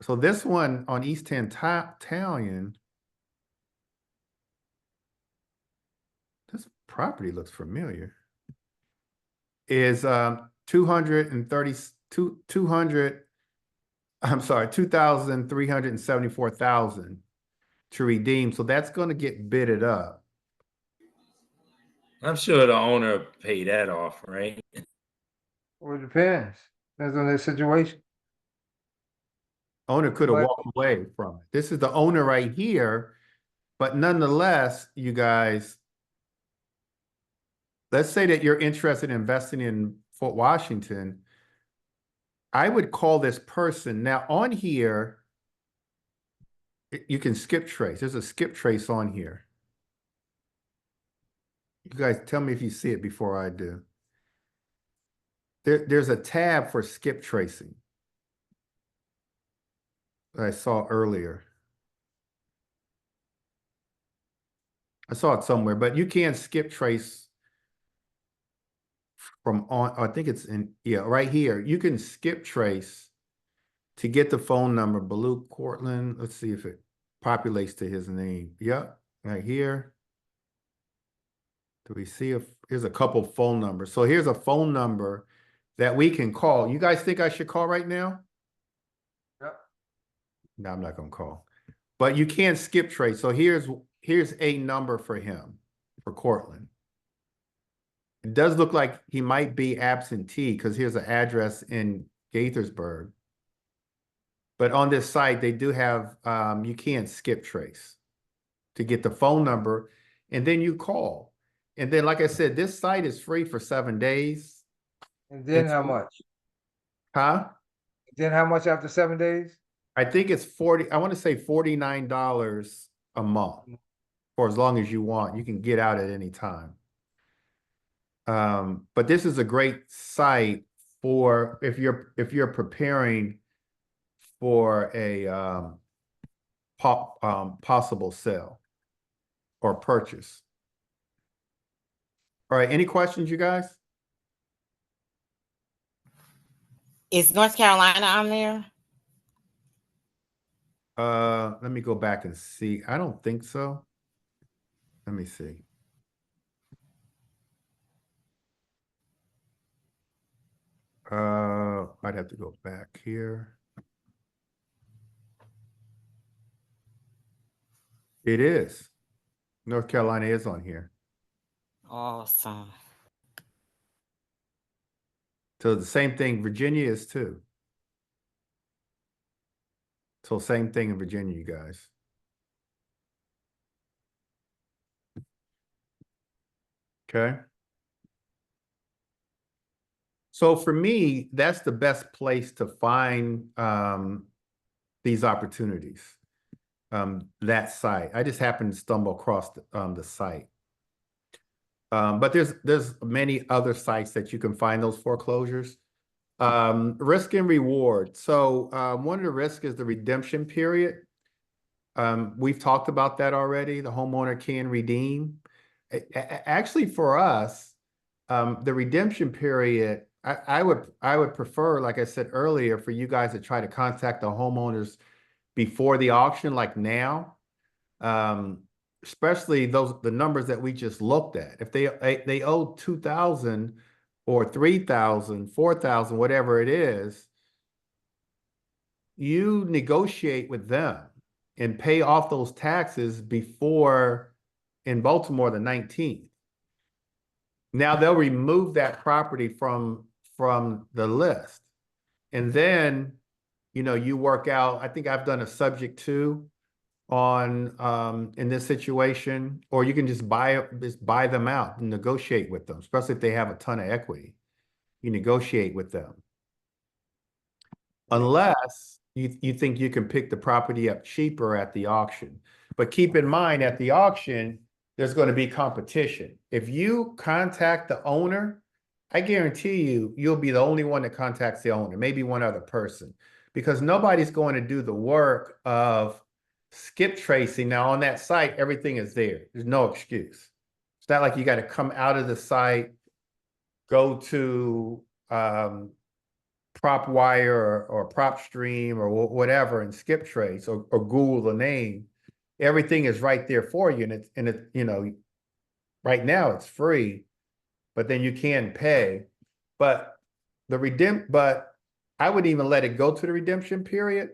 Speaker 2: So this one on East Tantalian, this property looks familiar, is 2,374,000 to redeem. So that's going to get bidded up.
Speaker 7: I'm sure the owner paid that off, right?
Speaker 3: Well, it depends. Depends on their situation.
Speaker 2: Owner could have
Speaker 3: But-
Speaker 2: walked away from it. This is the owner right here, but nonetheless, you guys, let's say that you're interested in investing in Fort Washington. I would call this person. Now on here, you can skip trace. There's a skip trace on here. You guys tell me if you see it before I do. There's a tab for skip tracing that I saw earlier. I saw it somewhere, but you can't skip trace from on, I think it's in, yeah, right here. You can skip trace to get the phone number, Baluch Cortland. Let's see if it populates to his name. Yep, right here. Do we see if here's a couple phone numbers? So here's a phone number that we can call. You guys think I should call right now?
Speaker 3: Yep.
Speaker 2: No, I'm not gonna call. But you can't skip trace. So here's a number for him, for Cortland. It does look like he might be absentee because here's an address in Gaithersburg. But on this site, they do have, you can't skip trace to get the phone number, and then you call. And then, like I said, this site is free for 7 days.
Speaker 3: And then
Speaker 2: It's-
Speaker 3: how much?
Speaker 2: Huh?
Speaker 3: Then how much after 7 days?
Speaker 2: I think it's 40, I want to say $49 a month for as long as you want. You can get out at any time. But this is a great site for if you're preparing for a possible sale or purchase. All right, any questions, you guys?
Speaker 5: Is North Carolina on there?
Speaker 2: Let me go back and see. I don't think so. Let me see. I'd have to go back here. It is. North Carolina is on here.
Speaker 5: Awesome.
Speaker 2: So the same thing, Virginia is too. So same thing in Virginia, you guys. Okay. So for me, that's the best place to find these opportunities. That site. I just happened to stumble across the site. But there's many other sites that you can find those foreclosures. Risk and reward. So one of the risks is the redemption period. We've talked about that already. The homeowner can redeem. Actually, for us, the redemption period, I would prefer, like I said earlier, for you guys to try to contact the homeowners before the auction, like now. Especially the numbers that we just looked at. If they owe 2,000 or 3,000, 4,000, whatever it is, you negotiate with them and pay off those taxes before, in Baltimore, the 19th. Now they'll remove that property from the list. And then, you work out, I think I've done a subject to on in this situation, or you can just buy them out and negotiate with them, especially if they have a ton of equity. You negotiate with them. Unless you think you can pick the property up cheaper at the auction. But keep in mind, at the auction, there's going to be competition. If you contact the owner, I guarantee you'll be the only one that contacts the owner, maybe one other person, because nobody's going to do the work of skip tracing. Now on that site, everything is there. There's no excuse. It's not like you got to come out of the site, go to PropWire or PropStream or whatever and skip trace or Google the name. Everything is right there for you, and it right now it's free, but then you can pay. But I wouldn't even let it go to the redemption period.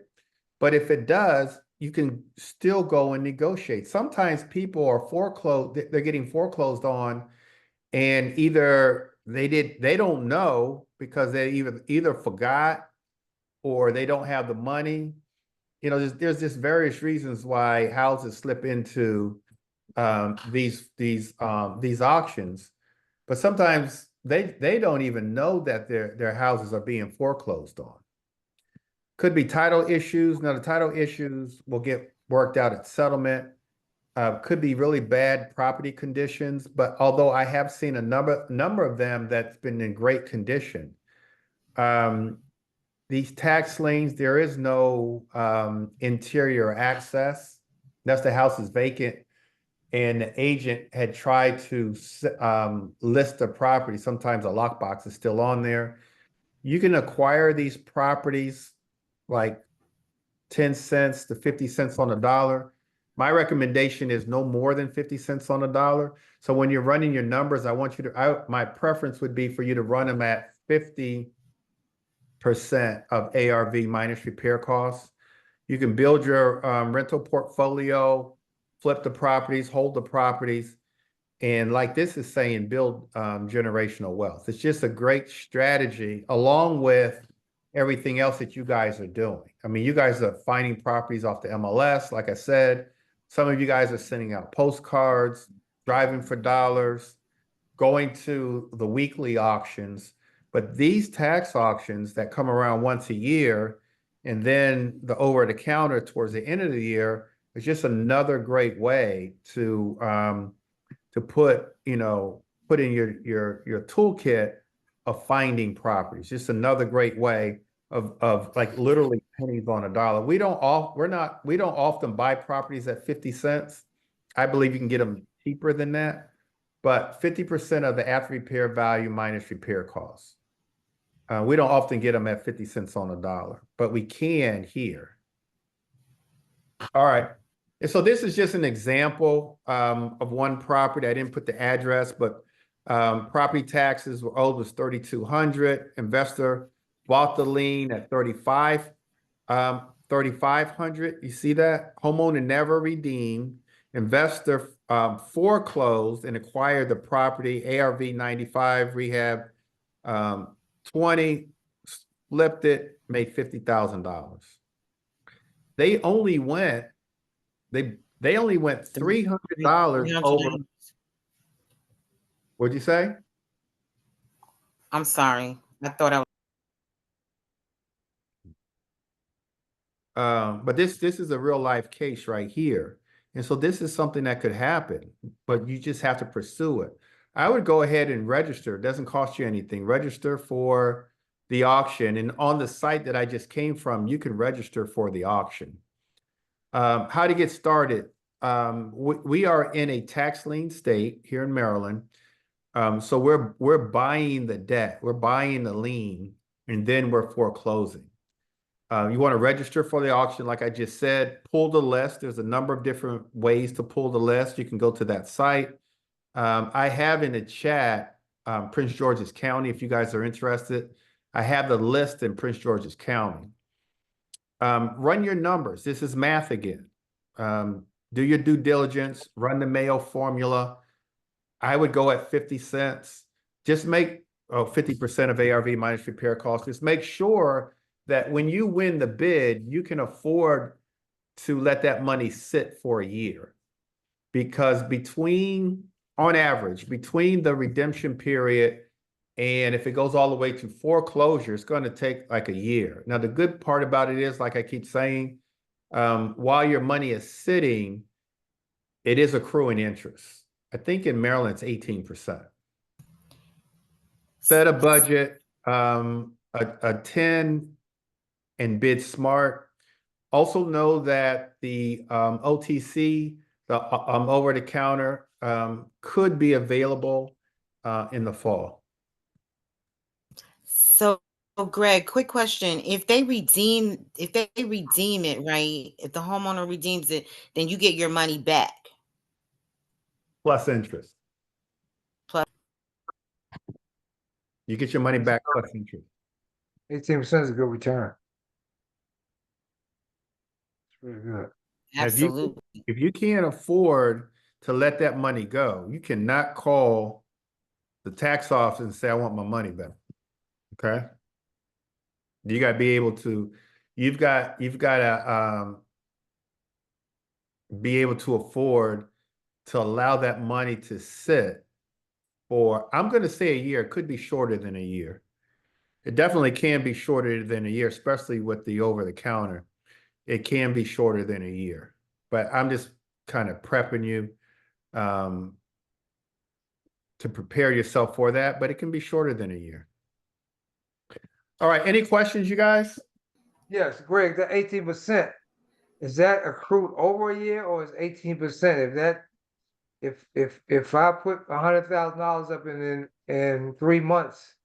Speaker 2: But if it does, you can still go and negotiate. Sometimes people are foreclosed, they're getting foreclosed on, and either they don't know because they either forgot or they don't have the money. There's just various reasons why houses slip into these auctions, but sometimes they don't even know that their houses are being foreclosed on. Could be title issues. Now the title issues will get worked out at settlement. Could be really bad property conditions, but although I have seen a number of them that's been in great condition. These tax liens, there is no interior access. That's the house is vacant, and the agent had tried to list the property. Sometimes a lockbox is still on there. You can acquire these properties like 10 cents to 50 cents on the dollar. My recommendation is no more than 50 cents on the dollar. So when you're running your numbers, my preference would be for you to run them at 50% of ARV minus repair costs. You can build your rental portfolio, flip the properties, hold the properties, and like this is saying, build generational wealth. It's just a great strategy along with everything else that you guys are doing. I mean, you guys are finding properties off the MLS, like I said. Some of you guys are sending out postcards, driving for dollars, going to the weekly auctions. But these tax auctions that come around once a year, and then the over-the-counter towards the end of the year, is just another great way to put in your toolkit of finding properties. Just another great way of like literally pennies on a dollar. We don't often buy properties at 50 cents. I believe you can get them cheaper than that, but 50% of the after repair value minus repair costs. We don't often get them at 50 cents on a dollar, but we can here. All right. And so this is just an example of one property. I didn't put the address, but property taxes were owed was $3,200. Investor bought the lien at $3,500. You see that? Homeowner never redeemed. Investor foreclosed and acquired the property. ARV 95 rehab 20, flipped it, made $50,000. They only went $300 over. What'd you say?
Speaker 5: I'm sorry. I thought I was.
Speaker 2: But this is a real life case right here. And so this is something that could happen, but you just have to pursue it. I would go ahead and register. It doesn't cost you anything. Register for the auction. And on the site that I just came from, you can register for the auction. How to get started. We are in a tax lien state here in Maryland. So we're buying the debt, we're buying the lien, and then we're foreclosing. You want to register for the auction, like I just said, pull the list. There's a number of different ways to pull the list. You can go to that site. I have in the chat Prince George's County, if you guys are interested. I have the list in Prince George's County. Run your numbers. This is math again. Do your due diligence, run the Mayo formula. I would go at 50 cents. Just make 50% of ARV minus repair costs. Just make sure that when you win the bid, you can afford to let that money sit for a year. Because on average, between the redemption period and if it goes all the way to foreclosure, it's going to take like a year. Now, the good part about it is, like I keep saying, while your money is sitting, it is accruing interest. I think in Maryland, it's 18%. Set a budget, a 10, and bid smart. Also know that the OTC, the over the counter, could be available in the fall.
Speaker 5: So, Greg, quick question. If they redeem it, right? If the homeowner redeems it, then you get your money back.
Speaker 2: Plus interest.
Speaker 5: Plus.
Speaker 2: You get your money back plus interest.
Speaker 3: 18% is a good return. It's really good.
Speaker 5: Absolutely.
Speaker 2: If you can't afford to let that money go, you cannot call the tax office and say, I want my money back. Okay. You got to be able to, you've got to be able to afford to allow that money to sit for, I'm going to say a year. It could be shorter than a year. It definitely can be shorter than a year, especially with the over-the-counter. It can be shorter than a year, but I'm just kind of prepping you to prepare yourself for that, but it can be shorter than a year. All right, any questions, you guys?
Speaker 3: Yes, Greg, the 18%, is that accrued over a year or is 18%? If I put $100,000 up in 3 months,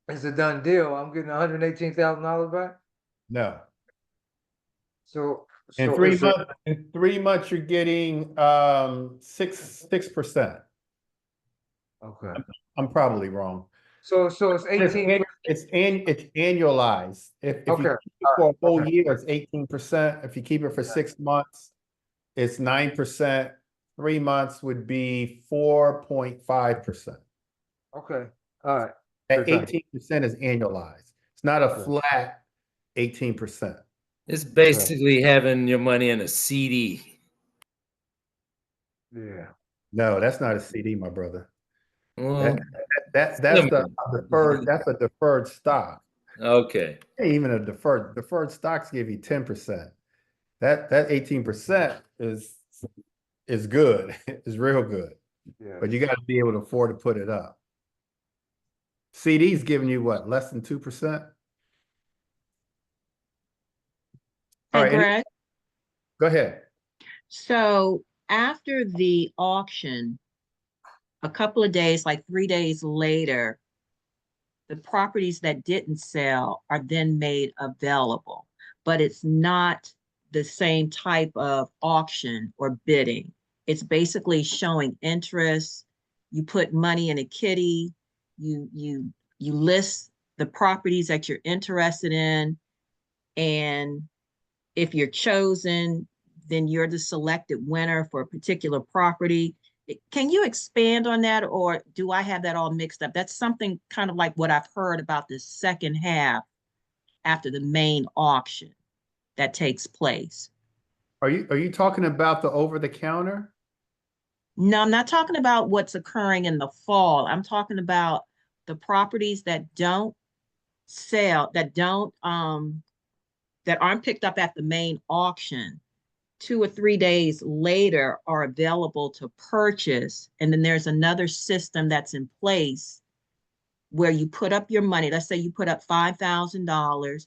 Speaker 3: it's a done deal. I'm getting $118,000 back.
Speaker 2: No.
Speaker 3: So
Speaker 2: In 3 months, you're getting 6%.
Speaker 3: Okay.
Speaker 2: I'm probably wrong.
Speaker 3: So it's 18.
Speaker 2: It's annualized. If you keep it for a whole year, it's 18%. If you keep it for 6 months, it's 9%. 3 months would be 4.5%.
Speaker 3: Okay. All right.
Speaker 2: That 18% is annualized. It's not a flat 18%.
Speaker 7: It's basically having your money in a CD.
Speaker 3: Yeah.
Speaker 2: No, that's not a CD, my brother.
Speaker 7: Well,
Speaker 2: That's the deferred. That's a deferred stock.
Speaker 7: okay.
Speaker 2: Even a deferred stocks give you 10%. That 18% is good. It's real good.
Speaker 3: Yeah.
Speaker 2: But you got to be able to afford to put it up. CD's giving you what, less than 2%? All right,
Speaker 8: Greg,
Speaker 2: go ahead.
Speaker 6: So after the auction, a couple of days, like 3 days later, the properties that didn't sell are then made available, but it's not the same type of auction or bidding. It's basically showing interest. You put money in a kitty, you list the properties that you're interested in, and if you're chosen, then you're the selected winner for a particular property.
Speaker 4: Can you expand on that, or do I have that all mixed up? That's something kind of like what I've heard about the second half after the main auction that takes place.
Speaker 2: Are you talking about the over the counter?
Speaker 4: No, I'm not talking about what's occurring in the fall. I'm talking about the properties that don't sell, that aren't picked up at the main auction. 2 or 3 days later are available to purchase. And then there's another system that's in place where you put up your money. Let's say you put up $5,000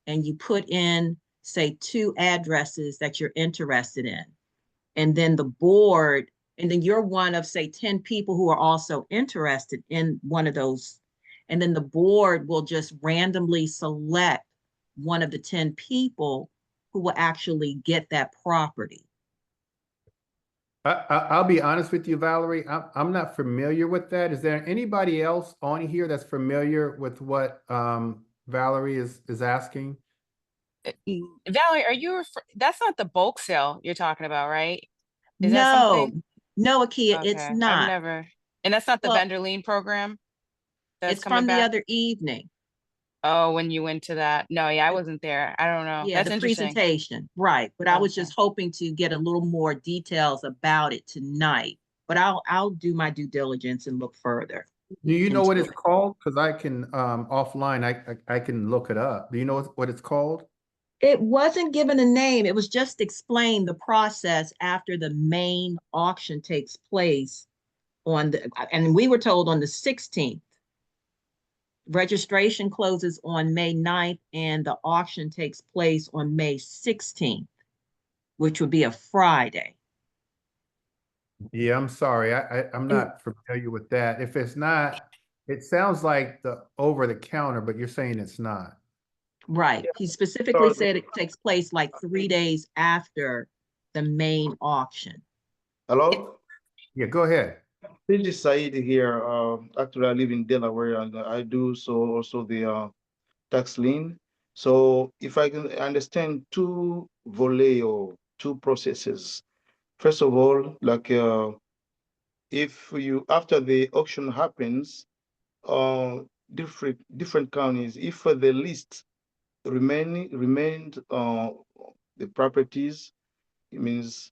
Speaker 4: and you put in, say, 2 addresses that you're interested in. And then the board, and then you're one of, say, 10 people who are also interested in one of those. And then the board will just randomly select one of the 10 people who will actually get that property.
Speaker 2: I'll be honest with you, Valerie. I'm not familiar with that. Is there anybody else on here that's familiar with what Valerie is asking?
Speaker 10: Valerie, are you that's not the bulk sale you're talking about, right? Is that
Speaker 4: No,
Speaker 10: something?
Speaker 4: no, Akia, it's
Speaker 10: Okay, I've
Speaker 4: not.
Speaker 10: never, and that's not the
Speaker 4: Well,
Speaker 10: vendor lien program that's
Speaker 4: it's
Speaker 10: coming
Speaker 4: from the
Speaker 10: back?
Speaker 4: other evening.
Speaker 10: Oh, when you went to that. No, yeah, I wasn't there. I don't know.
Speaker 4: Yeah,
Speaker 10: That's
Speaker 4: the
Speaker 10: interesting.
Speaker 4: presentation, right. But I was
Speaker 10: Okay.
Speaker 4: just hoping to get a little more details about it tonight. But I'll do my due diligence and look further.
Speaker 2: Do you know what
Speaker 4: into
Speaker 2: it's
Speaker 4: it.
Speaker 2: called? Because I can offline, I can look it up. Do you know what it's called?
Speaker 4: It wasn't given a name. It was just explained the process after the main auction takes place and we were told on the 16th. Registration closes on May 9th and the auction takes place on May 16th, which would be a Friday.
Speaker 2: Yeah, I'm sorry. I'm
Speaker 4: And-
Speaker 2: not familiar with that. If it's not, it sounds like the over the counter, but you're saying it's not.
Speaker 4: Right. He specifically said it takes place like 3 days after the main auction.
Speaker 11: Hello,
Speaker 2: Yeah, go ahead.
Speaker 11: this is Said here. Actually, I live in Delaware and I do so also the tax lien. So if I can understand two volets or two processes. First of all, like if you after the auction happens, different counties, if the list remained the properties, it means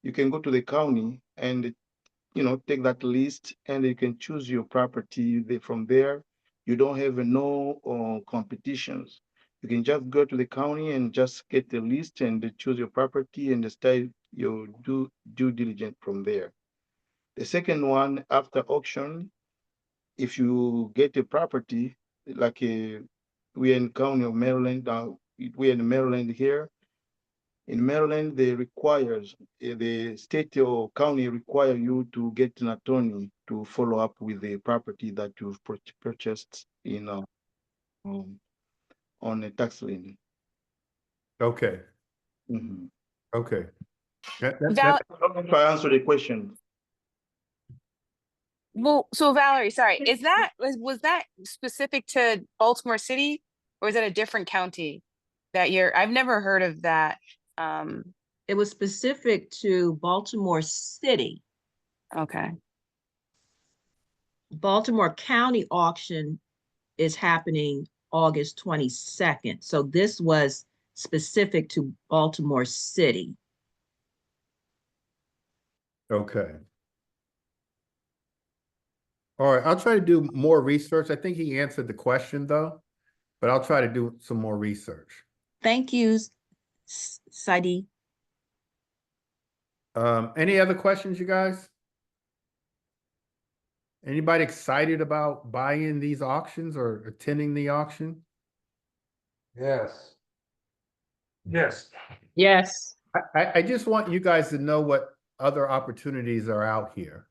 Speaker 11: you can go to the county and take that list and you can choose your property from there. You don't have no competitions. You can just go to the county and just get the list and choose your property and start your due diligence from there. The second one, after auction, if you get a property, like we're in county of Maryland, we're in Maryland here. In Maryland, the state or county require you to get an attorney to follow up with the property that you've purchased on a tax lien.
Speaker 2: Okay.
Speaker 11: Mhm.
Speaker 2: Okay.
Speaker 10: Val,
Speaker 11: If I answer the question.
Speaker 10: well, so Valerie, sorry, was that specific to Baltimore City, or is that a different county that I've never heard of that.
Speaker 4: It was specific to Baltimore City.
Speaker 10: Okay.
Speaker 4: Baltimore County auction is happening August 22nd. So this was specific to Baltimore City.
Speaker 2: Okay. All right, I'll try to do more research. I think he answered the question though, but I'll try to do some more research.
Speaker 4: Thank you, Saidi.
Speaker 2: Any other questions, you guys? Anybody excited about buying these auctions or attending the auction?
Speaker 3: Yes. Yes.
Speaker 8: Yes.
Speaker 2: I just want you guys to know what other opportunities are out here.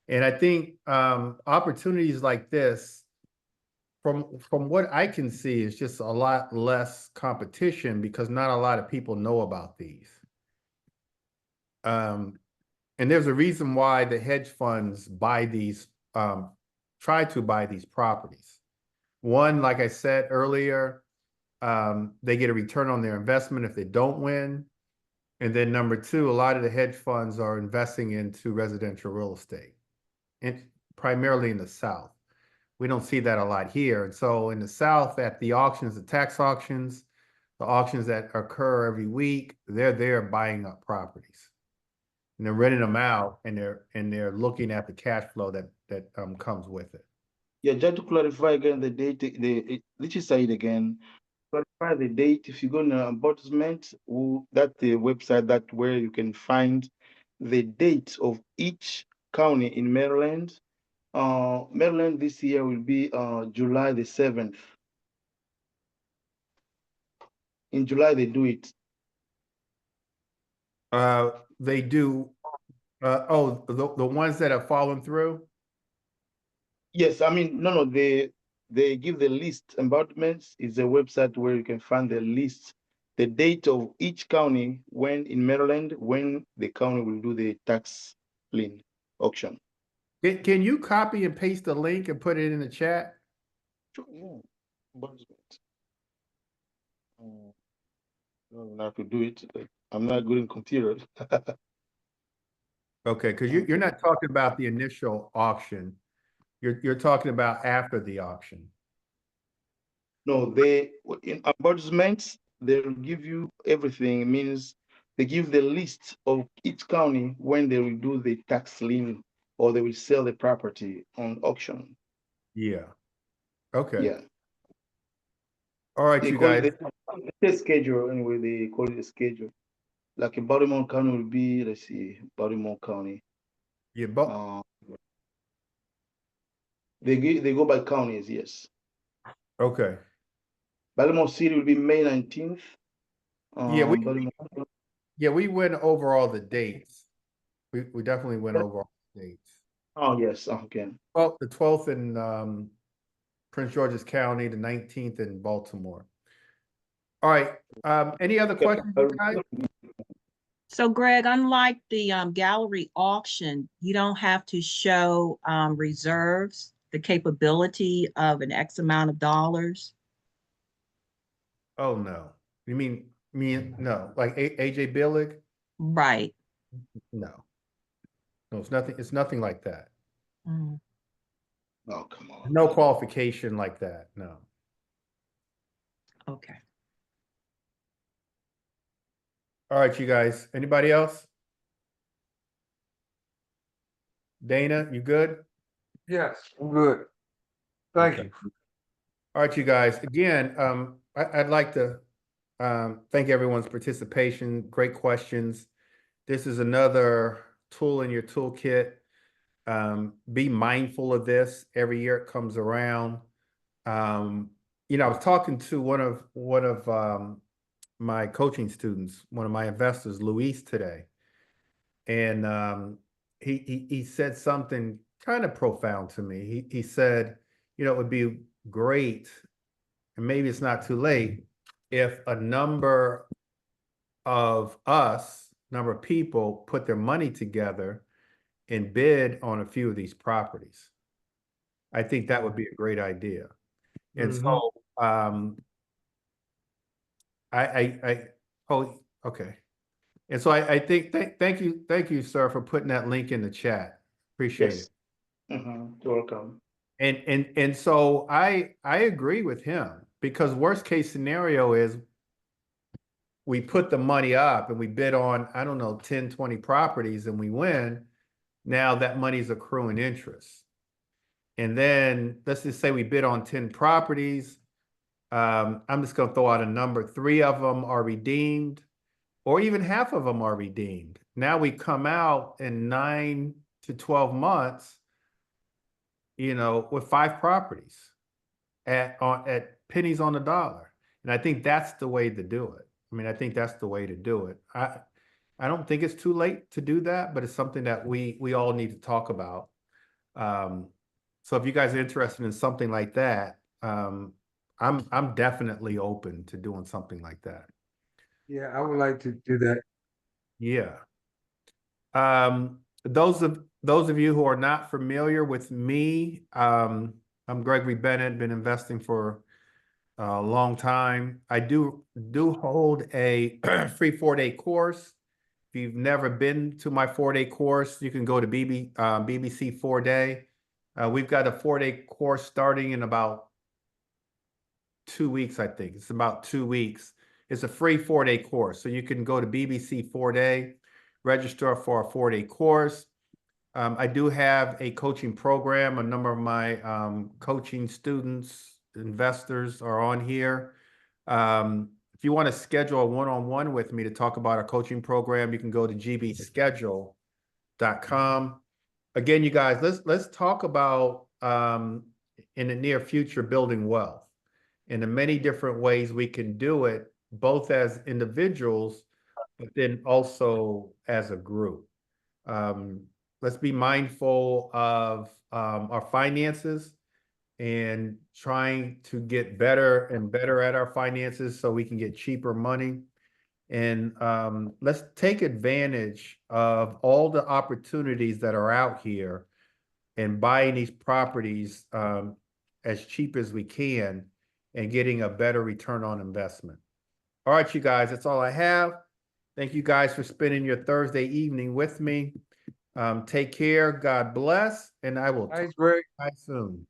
Speaker 2: And I think opportunities like this, from what I can see, is just a lot less competition because not a lot of people know about these. And there's a reason why the hedge funds buy these, try to buy these properties. One, like I said earlier, they get a return on their investment if they don't win. And then number two, a lot of the hedge funds are investing into residential real estate, and primarily in the South. We don't see that a lot here. And so in the South, at the auctions, the tax auctions, the auctions that occur every week, they're there buying up properties. And they're renting them out, and they're looking at the cash flow that comes with it.
Speaker 11: Yeah, just to clarify again the date, let's just say it again. Clarify the date. If you go to advertisement, that's the website that where you can find the date of each county in Maryland. Maryland this year will be July the 7th. In July they do it.
Speaker 2: They do. Oh, the ones that have fallen through.
Speaker 11: Yes, I mean no, they give the list. Embodiments is a website where you can find the list, the date of each county when in Maryland when the county will do the tax lien auction.
Speaker 2: Can you copy and paste the link and put it in the chat?
Speaker 11: Sure, yeah. Embodiment. I don't know how to do it. I'm not good in computers.
Speaker 2: Okay, because you're not talking about the initial auction. You're talking about after the auction.
Speaker 11: No, in advertisements, they'll give you everything. It means they give the list of each county when they will do the tax lien or they will sell the property on auction.
Speaker 2: Yeah. Okay.
Speaker 11: Yeah.
Speaker 2: All right,
Speaker 11: They
Speaker 2: you
Speaker 11: call
Speaker 2: guys.
Speaker 11: it the schedule anyway. They call it a schedule. Like in Baltimore County will be, let's see, Baltimore County.
Speaker 2: Yeah,
Speaker 11: They go by counties, yes.
Speaker 2: okay.
Speaker 11: Baltimore City will be May 19th.
Speaker 2: Yeah, we
Speaker 11: Baltimore.
Speaker 2: went over all the dates. We definitely went over all the dates.
Speaker 11: Oh yes, okay.
Speaker 2: Well, the 12th in Prince George's County, the 19th in Baltimore. All right. Any other questions, you guys?
Speaker 4: So Greg, unlike the gallery auction, you don't have to show reserves, the capability of an X amount of dollars.
Speaker 2: Oh no. You mean no, like AJ Billig?
Speaker 4: Right.
Speaker 2: No. No, it's nothing like that.
Speaker 4: Mm.
Speaker 11: Oh, come on.
Speaker 2: No qualification like that. No.
Speaker 4: Okay.
Speaker 2: All right, you guys. Anybody else? Dana, you good?
Speaker 3: Yes, I'm good. Thank
Speaker 2: Okay.
Speaker 3: you.
Speaker 2: All right, you guys. Again, I'd like to thank everyone's participation. Great questions. This is another tool in your toolkit. Be mindful of this every year it comes around. You know, I was talking to one of my coaching students, one of my investors, Luis, today, and he said something kind of profound to me. He said, you know, it would be great, and maybe it's not too late, if a number of people put their money together and bid on a few of these properties. I think that would be a great idea. And so oh, okay. And so I think thank you, sir, for putting that link in the chat. Appreciate it.
Speaker 11: You're welcome.
Speaker 2: And so I agree with him, because worst case scenario is we put the money up and we bid on, I don't know, 10, 20 properties and we win. Now that money's accruing interest. And then let's just say we bid on 10 properties. I'm just going to throw out a number. 3 of them are redeemed, or even half of them are redeemed. Now we come out in 9 to 12 months, you know, with 5 properties at pennies on the dollar. And I think that's the way to do it. I mean, I think that's the way to do it. I don't think it's too late to do that, but it's something that we all need to talk about. So if you guys are interested in something like that, I'm definitely open to doing something like that.
Speaker 3: Yeah, I would like to do that.
Speaker 2: Yeah. Those of you who are not familiar with me, I'm Gregory Bennett, been investing for a long time. I do hold a free 4-day course you've never been to my 4-day course, you can go to BBC 4-Day. We've got a 4-day course starting in about 2 weeks, I think. It's about 2 weeks. It's a free 4-day course. So you can go to BBC 4-Day, register for a 4-day course. I do have a coaching program. A number of my coaching students, investors are on here. If you want to schedule a one-on-one with me to talk about our coaching program, you can go to gbschedule.com. Again, you guys, let's talk about in the near future building wealth and the many different ways we can do it, both as individuals, but then also as a group. Let's be mindful of our finances and trying to get better and better at our finances so we can get cheaper money. And let's take advantage of all the opportunities that are out here and buying these properties as cheap as we can and getting a better return on investment. All right, you guys, that's all I have. Thank you guys for spending your Thursday evening with me. Take care. God bless. And I will talk
Speaker 3: Thanks,
Speaker 2: to
Speaker 3: Greg.
Speaker 2: you guys soon.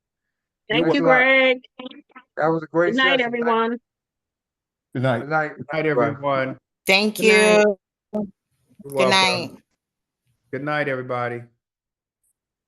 Speaker 8: Thank
Speaker 3: Thanks
Speaker 8: you,
Speaker 3: a lot.
Speaker 8: Greg.
Speaker 3: That was a great
Speaker 8: Good night,
Speaker 3: session.
Speaker 8: everyone.
Speaker 9: Good night.
Speaker 3: Good night.
Speaker 2: Good night, everyone.
Speaker 5: Thank
Speaker 8: Good night.
Speaker 5: you.
Speaker 2: You're
Speaker 5: Good
Speaker 2: welcome.
Speaker 5: night.
Speaker 2: Good night, everybody.